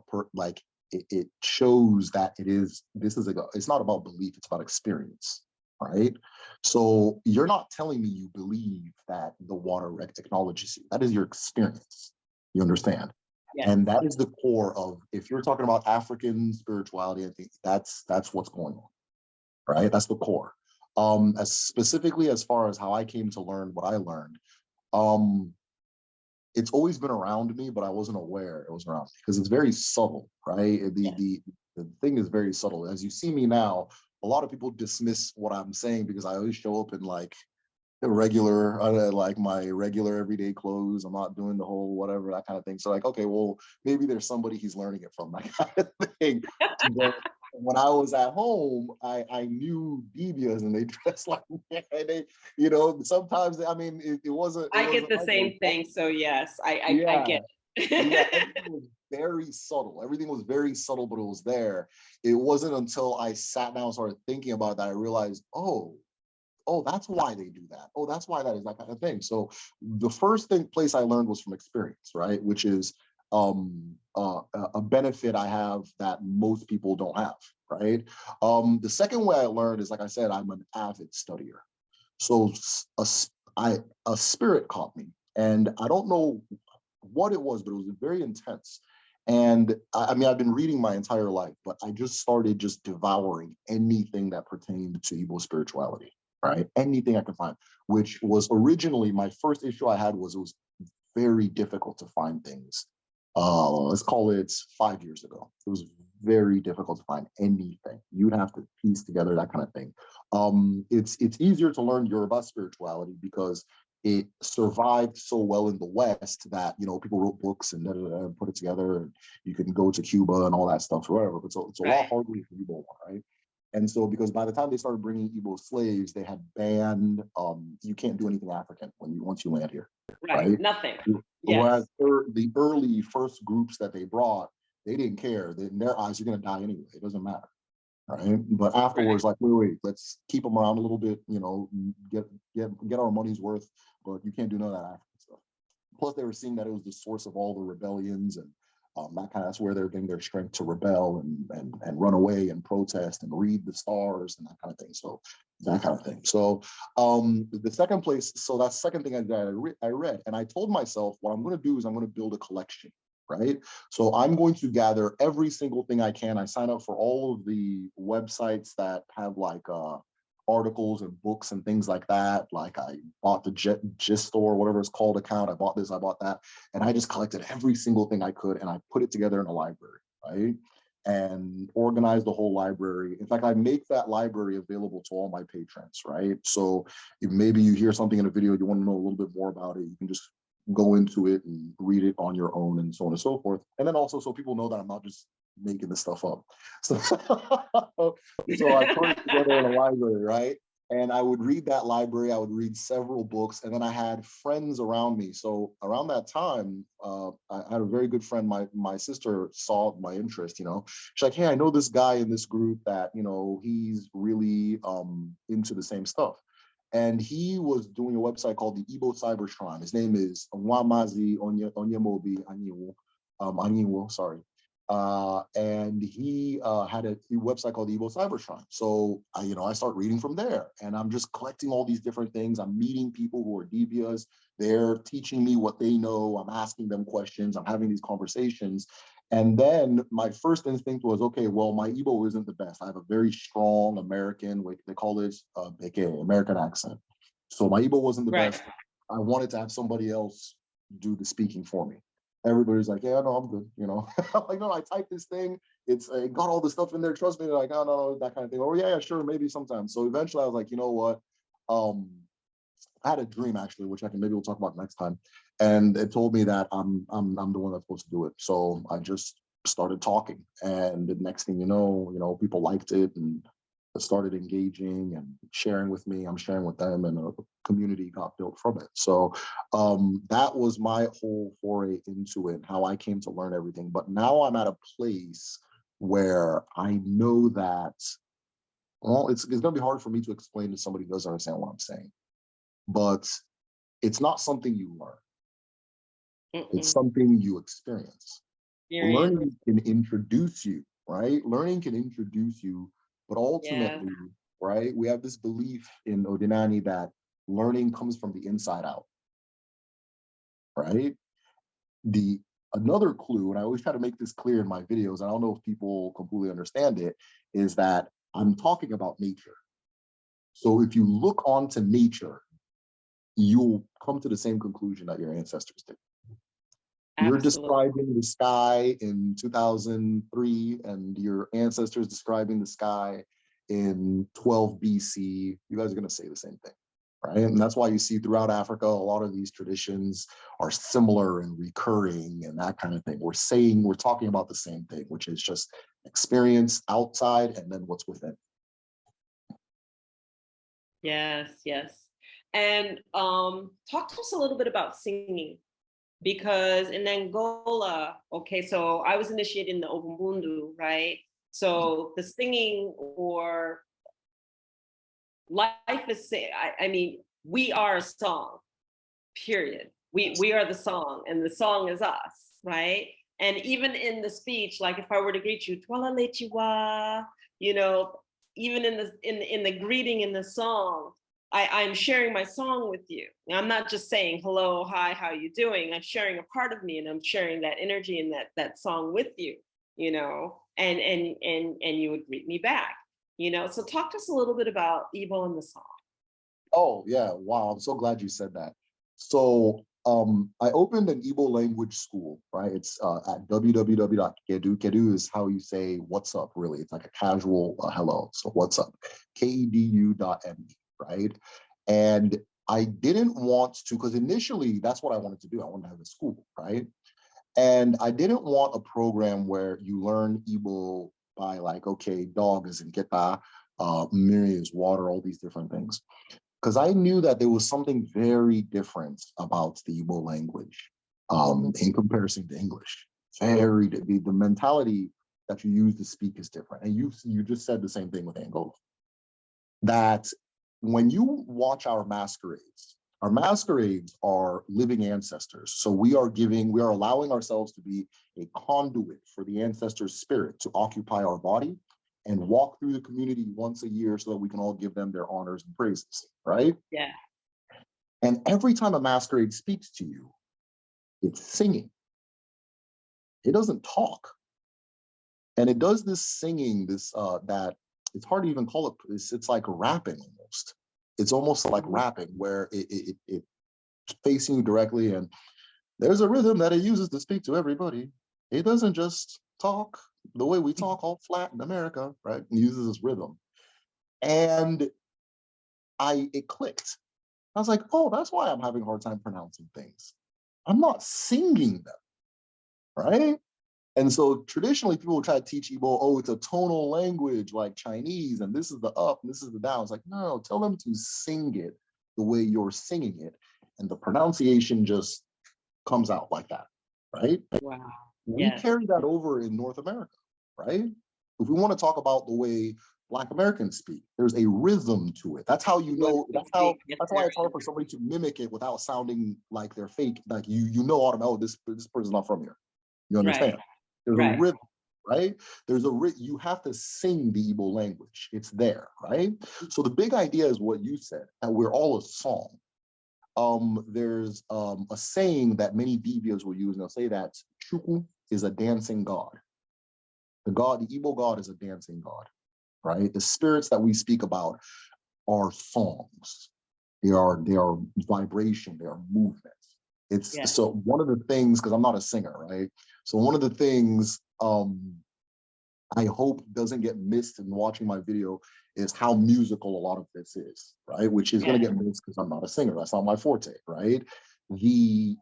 S2: it shows that it's not about belief, it's about experience. Right. So you're not telling me you believe that the water acknowledges you. That is your experience. You understand?
S1: Yes.
S2: And that is the core of, if you're talking about African spirituality, I think that's what's going on. Right. That's the core. As specifically as far as how I came to learn what I learned, um, it's always been around me, but I wasn't aware it was around me because it's very subtle, right?
S1: Yes.
S2: The thing is very subtle. As you see me now, a lot of people dismiss what I'm saying because I always show up in like like my regular everyday clothes. I'm not doing the whole whatever, that kind of thing. So like, okay, well, maybe there's somebody he's learning it from, that kind of thing. But when I was at home, I knew devias and they dressed like me. And they, sometimes, I mean, it
S1: I get
S2: wasn't
S1: the
S2: like it was,
S1: same thing. So yes, I
S2: yeah,
S1: get
S2: yeah,
S1: it.
S2: everything was very subtle. Everything was very subtle, but it was there. It wasn't until I sat down and started thinking about that I realized, oh, that's why they do that. Oh, that's why that is, that kind of thing. So the first place I learned was from experience, right? Which is a benefit I have that most people don't have, right? The second way I learned is, like I said, I'm an avid studier. So a spirit caught me, and I don't know what it was, but it was very intense. And I mean, I've been reading my entire life, but I just started just devouring anything that pertained to Igbo spirituality, right? Anything I could find, which was originally my first issue I had was it was very difficult to find things. Let's call it 5 years ago. It was very difficult to find anything. You'd have to piece together that kind of thing. It's easier to learn Yoruba spirituality because it survived so well in the West that, you know, people wrote books and, and put it together, and you can go to Cuba and all that stuff or whatever, but so it's a lot harder with the Igbo one, right? And so, because by the time they started bringing Igbo slaves, they had banned, you can't do anything African once you land here, right?
S1: Nothing.
S2: Whereas
S1: Yes.
S2: the early first groups that they brought, they didn't care. In their eyes, you're going to die anyway. It doesn't matter, right? But afterwards, like, wait, let's keep them around a little bit. You know, get our money's worth, but you can't do none of that African stuff. Plus, they were seeing that it was the source of all the rebellions, and that's where they're getting their strength to rebel and run away and protest and read the stars and that kind of thing. So that kind of thing. So the second place, so that's the second thing I read, and I told myself what I'm going to do is I'm going to build a collection, right? So I'm going to gather every single thing I can. I sign up for all of the websites that have like articles and books and things like that. Like I bought the Gist Store, whatever it's called, account. I bought this, I bought that. And I just collected every single thing I could, and I put it together in a library, right? And organized the whole library. In fact, I make that library available to all my patrons, right? So if maybe you hear something in a video, you want to know a little bit more about it, you can just go into it and read it on your own and so on and so forth. And then also so people know that I'm not just making this stuff up. So, so I put it together in a library, right? And I would read that library, I would read several books, and then I had friends around me. So around that time, I had a very good friend, my sister saw my interest, you know. She's like, hey, I know this guy in this group that, you know, he's really into the same stuff. And he was doing a website called the Igbo Cyber Shrine. His name is Nwamazi Onyemobi Anyiwo, sorry. And he had a website called the Igbo Cyber Shrine. So, I start reading from there, and I'm just collecting all these different things. I'm meeting people who are Dibias. They're teaching me what they know. I'm asking them questions. I'm having these conversations. And then my first instinct was, okay, well, my Igbo isn't the best. I have a very strong American, they call this Beke, American accent. So my Igbo wasn't the best. I wanted to have somebody else do the speaking for me. Everybody's like, yeah, no, I'm good, you know. Like, no, I typed this thing. It got all the stuff in there. Trust me. They're like, oh, no, that kind of thing. Oh, yeah, sure, maybe sometimes. So eventually I was like, you know what? I had a dream actually, which maybe we'll talk about next time. And it told me that I'm the one that's supposed to do it. So I just started talking, and the next thing you know, people liked it and started engaging and sharing with me. I'm sharing with them, and a community got built from it. So that was my whole foray into it, how I came to learn everything. But now I'm at a place where I know that, well, it's going to be hard for me to explain to somebody who doesn't understand what I'm saying. But it's not something you learn. It's something you experience. Learning can introduce you, right? Learning can introduce you, but ultimately, right, we have this belief in Odinani that learning comes from the inside out, right? Another clue, and I always try to make this clear in my videos, I don't know if people completely understand it, is that I'm talking about nature. So if you look onto nature, you'll come to the same conclusion that your ancestors did. You're describing the sky in 2003, and your ancestors describing the sky in 12 BC. You guys are going to say the same thing, right? And that's why you see throughout Africa, a lot of these traditions are similar and recurring and that kind of thing. We're talking about the same thing, which is just experience outside and then what's within.
S1: Yes. And talk to us a little bit about singing, because in Angola, okay, so I was initiated in the Ovumbundu, right? So the singing, or life is, I mean, we are a song, period. We are the song, and the song is us, right? And even in the speech, like if I were to greet you, Twala Lechiwa, even in the greeting in the song, I'm sharing my song with you. I'm not just saying hello, hi, how you doing? I'm sharing a part of me, and I'm sharing that energy and that song with you, and you would greet me back, So talk to us a little bit about Igbo and the song. Oh
S2: yeah, wow! I'm so glad you said that. So I opened an Igbo language school, right? It's at www.kedu. Kedu is how you say what's up, really. It's like a casual hello. So what's up? KEDU.me. Right? And I didn't want to, because initially that's what I wanted to do. I wanted to have a school, right? And I didn't want a program where you learn Igbo by like, okay, dog is in keta, miri is water, all these different things. Because I knew that there was something very different about the Igbo language in comparison to English. The mentality that you use to speak is different. And you just said the same thing with Angola. That when you watch our masquerades are living ancestors. So we are allowing ourselves to be a conduit for the ancestors' spirit to occupy our body and walk through the community once a year so that we can all give them their honors and praises, right?
S1: Yeah.
S2: And every time a masquerade speaks to you, it's singing. It doesn't talk. And it does this singing, that it's hard to even call it, it's like rapping almost. It's almost like rapping where it's facing you directly, and there's a rhythm that it uses to speak to everybody. It doesn't just talk the way we talk all flat in America, right? It uses this rhythm. And it clicked. I was like, oh, that's why I'm having a hard time pronouncing things. I'm not singing them, right? And so traditionally people will try to teach Igbo, oh, it's a tonal language like Chinese, and this is the up, and this is the down. It's like, no, tell them to sing it the way you're singing it. And the pronunciation just comes out like that, right?
S1: Wow.
S2: We carry that over in North America, right? If we want to talk about the way Black Americans speak, there's a rhythm to it. That's how you know, that's why it's hard for somebody to mimic it without sounding like they're fake. Like you know automatically, oh, this person's not from here. You understand?
S1: Right.
S2: There's a rhythm, right? You have to sing the Igbo language. It's there, right? So the big idea is what you said, that we're all a song. There's a saying that many Divias will use, and they'll say that Chukwu is a dancing god. The Igbo god is a dancing god, right? The spirits that we speak about are songs. They are vibration, they are movement. So one of the things, because I'm not a singer, right? So one of the things I hope doesn't get missed in watching my video is how musical a lot of this is, right? Which is going to get missed because I'm not a singer. That's not my forte, right? The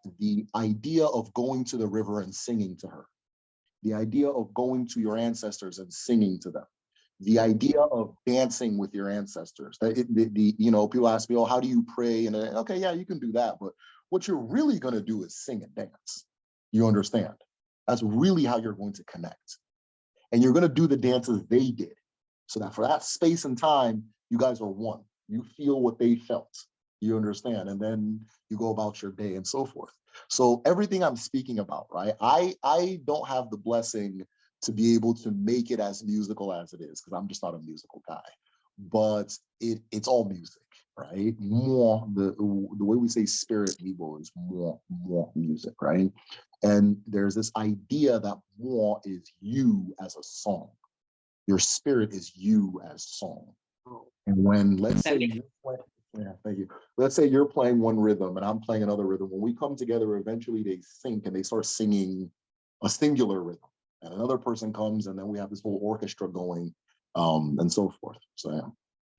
S2: idea of going to the river and singing to her, the idea of going to your ancestors and singing to them, the idea of dancing with your ancestors. People ask me, oh, how do you pray? And okay, yeah, you can do that, but what you're really going to do is sing and dance. You understand? That's really how you're going to connect. And you're going to do the dances they did, so that for that space and time, you guys are one. You feel what they felt. You understand? And then you go about your day and so forth. So everything I'm speaking about, right? I don't have the blessing to be able to make it as musical as it is, because I'm just not a musical guy. But it's all music, right? More the way we say spirit in Igbo is more music, right? And there's this idea that more is you as a song. Your spirit is you as song. And when let's say you're playing one rhythm and I'm playing another rhythm, when we come together, eventually they sync and they start singing a singular rhythm. And another person comes, and then we have this whole orchestra going, and so forth. So yeah.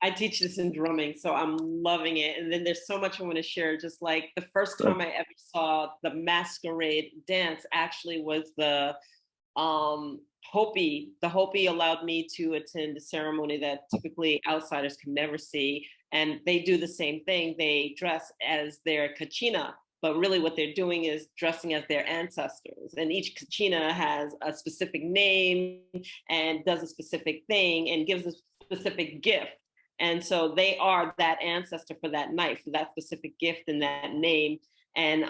S1: I teach this in drumming, so I'm loving it. And then there's so much I want to share. Just like the first time I ever saw the masquerade dance actually was the Hopi. The Hopi allowed me to attend a ceremony that typically outsiders can never see. And they do the same thing. They dress as their kachina, but really what they're doing is dressing as their ancestors. And each kachina has a specific name and does a specific thing and gives a specific gift. And so they are that ancestor for that night, for that specific gift and that name. And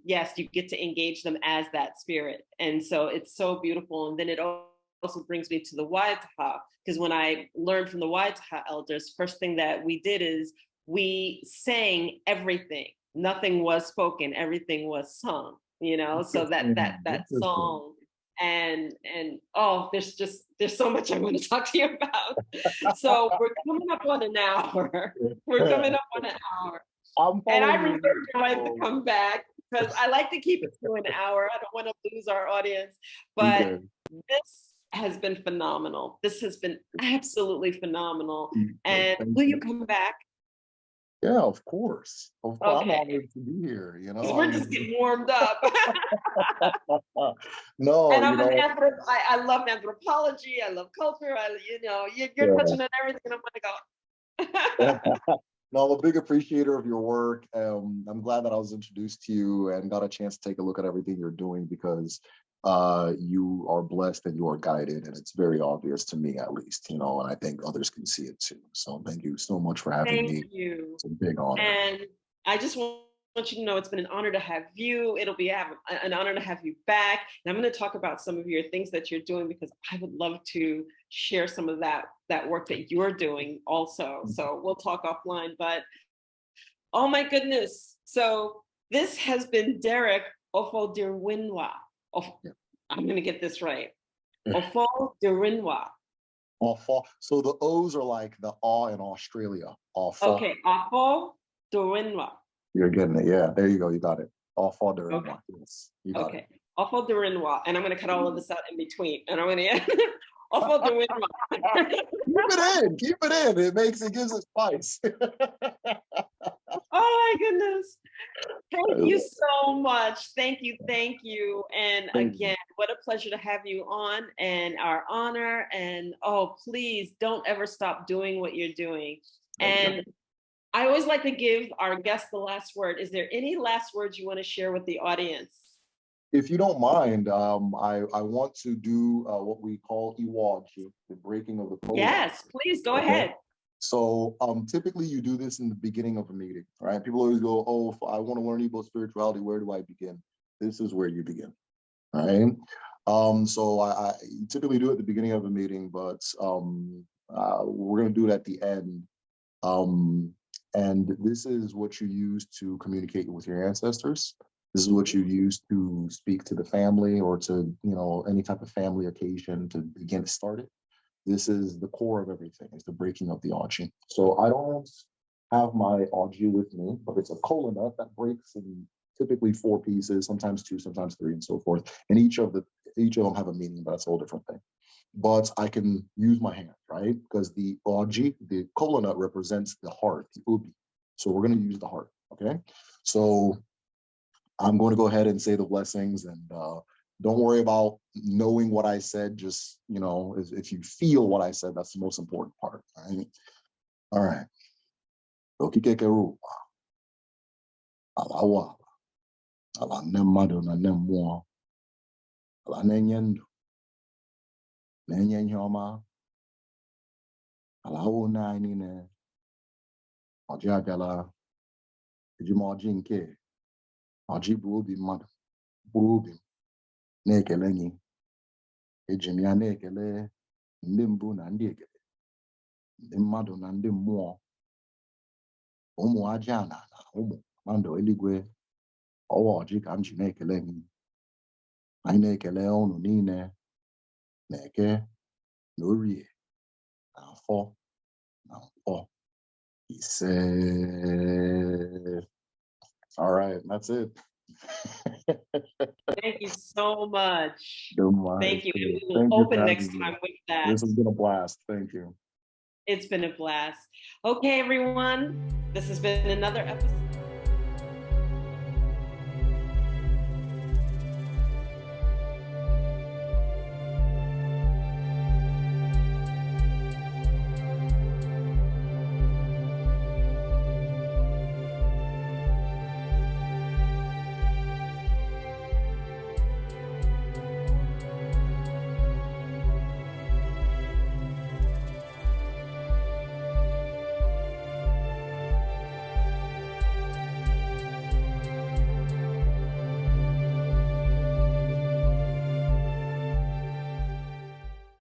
S1: yes, you get to engage them as that spirit. And so it's so beautiful. And then it also brings me to the Waitaha, because when I learned from the Waitaha elders, first thing that we did is we sang everything. Nothing was spoken, everything was sung, so that song. And oh, there's so much I want to talk to you about. So we're coming up on an hour. We're coming up on an hour. And I reserve the right to come back because I like to keep it to an hour. I don't want to lose our audience. But this has been phenomenal. This has been absolutely phenomenal. And will you come back?
S2: Yeah, of course. Of course, I'm
S1: Okay,
S2: honored to be here. You know,
S1: 'cause we're just getting warmed up.
S2: no,
S1: And
S2: you know,
S1: I love anthropology. I love culture. You're
S2: yeah.
S1: touching on everything. And I'm gonna
S2: Yeah.
S1: go.
S2: No, I'm a big appreciator of your work. I'm glad that I was introduced to you and got a chance to take a look at everything you're doing because you are blessed and you are guided, and it's very obvious to me, at least, you know, and I think others can see it too. So thank you so much for having
S1: Thank
S2: me.
S1: you.
S2: It's a big honor.
S1: And I just want you to know it's been an honor to have you. It'll be an honor to have you back. And I'm going to talk about some of your things that you're doing because I would love to share some of that work that you're doing also. So we'll talk offline. But oh my goodness! So this has been Derick Ofodirinwa.
S2: Yeah.
S1: I'm going to get this right. Ofodirinwa.
S2: Awful. So the O's are like the aw in Australia. Awful.
S1: Okay, Ofodirinwa.
S2: You're getting it. Yeah, there you go. You got it. Awful during
S1: Okay.
S2: one. Yes, you got it.
S1: Okay. Ofodirinwa. And I'm going to cut all of this out in between. And I'm going to Ofodirinwa.
S2: Keep it in. Keep it in. It gives it spice.
S1: Oh my goodness.
S2: I
S1: Thank you
S2: love
S1: so much. Thank you. Thank you. And
S2: Thank you.
S1: again, what a pleasure to have you on and our honor. And oh, please don't ever stop doing what you're doing.
S2: Thank you.
S1: And I always like to give our guests the last word. Is there any last words you want to share with the audience?
S2: If you don't mind, I want to do what we call Iwaji, the breaking of the code.
S1: Yes, please go
S2: Okay.
S1: ahead.
S2: So typically you do this in the beginning of a meeting, right? People always go, oh, if I want to learn about spirituality, where do I begin? This is where you begin, right? So I typically do it at the beginning of a meeting, but we're going to do it at the end. And this is what you use to communicate with your ancestors. This is what you use to speak to the family or to, you know, any type of family occasion to begin to start it. This is the core of everything, is the breaking of the Aji. So I don't have my Aji with me, but it's a kola nut that breaks in typically 4 pieces, sometimes 2, sometimes 3, and so forth. And each of them have a meaning, but that's a whole different thing. But I can use my hand, right? Because the Aji, the kola nut, represents the heart, the ubi. So we're going to use the heart, okay? So I'm going to go ahead and say the blessings, and don't worry about knowing what I said. Just, you know, if you feel what I said, that's the most important part, right? All right. Okikekeru, alawa, ala ne mmadụ na ne mmụọ, ala na-enye ndụ, na-enye ihe ọma, ala awụ na anyị niile, ọjị abịala, eji m ọjị nke, ọjị bụ obi mmadụ, mkpụrụ obi m, na-ekele gị, eji m ya na-ekele ndị mbụ na ndị ekele, ndị mmadụ na ndị mmụọ, ụmụ aja na ụmụ mmadụ eluigwe, ọwa ọjị ka m ji na-ekele gị. Anyị na-ekele unu niile na eke na orie na afọ na nkwọ ise. All right, that's it.
S1: Thank you so much.
S2: Good morning.
S1: Thank you. And we will
S2: Thank you for
S1: open next
S2: having me.
S1: time with that.
S2: This has been a blast. Thank you.
S1: It's been a blast. Okay, everyone. This has been another episode.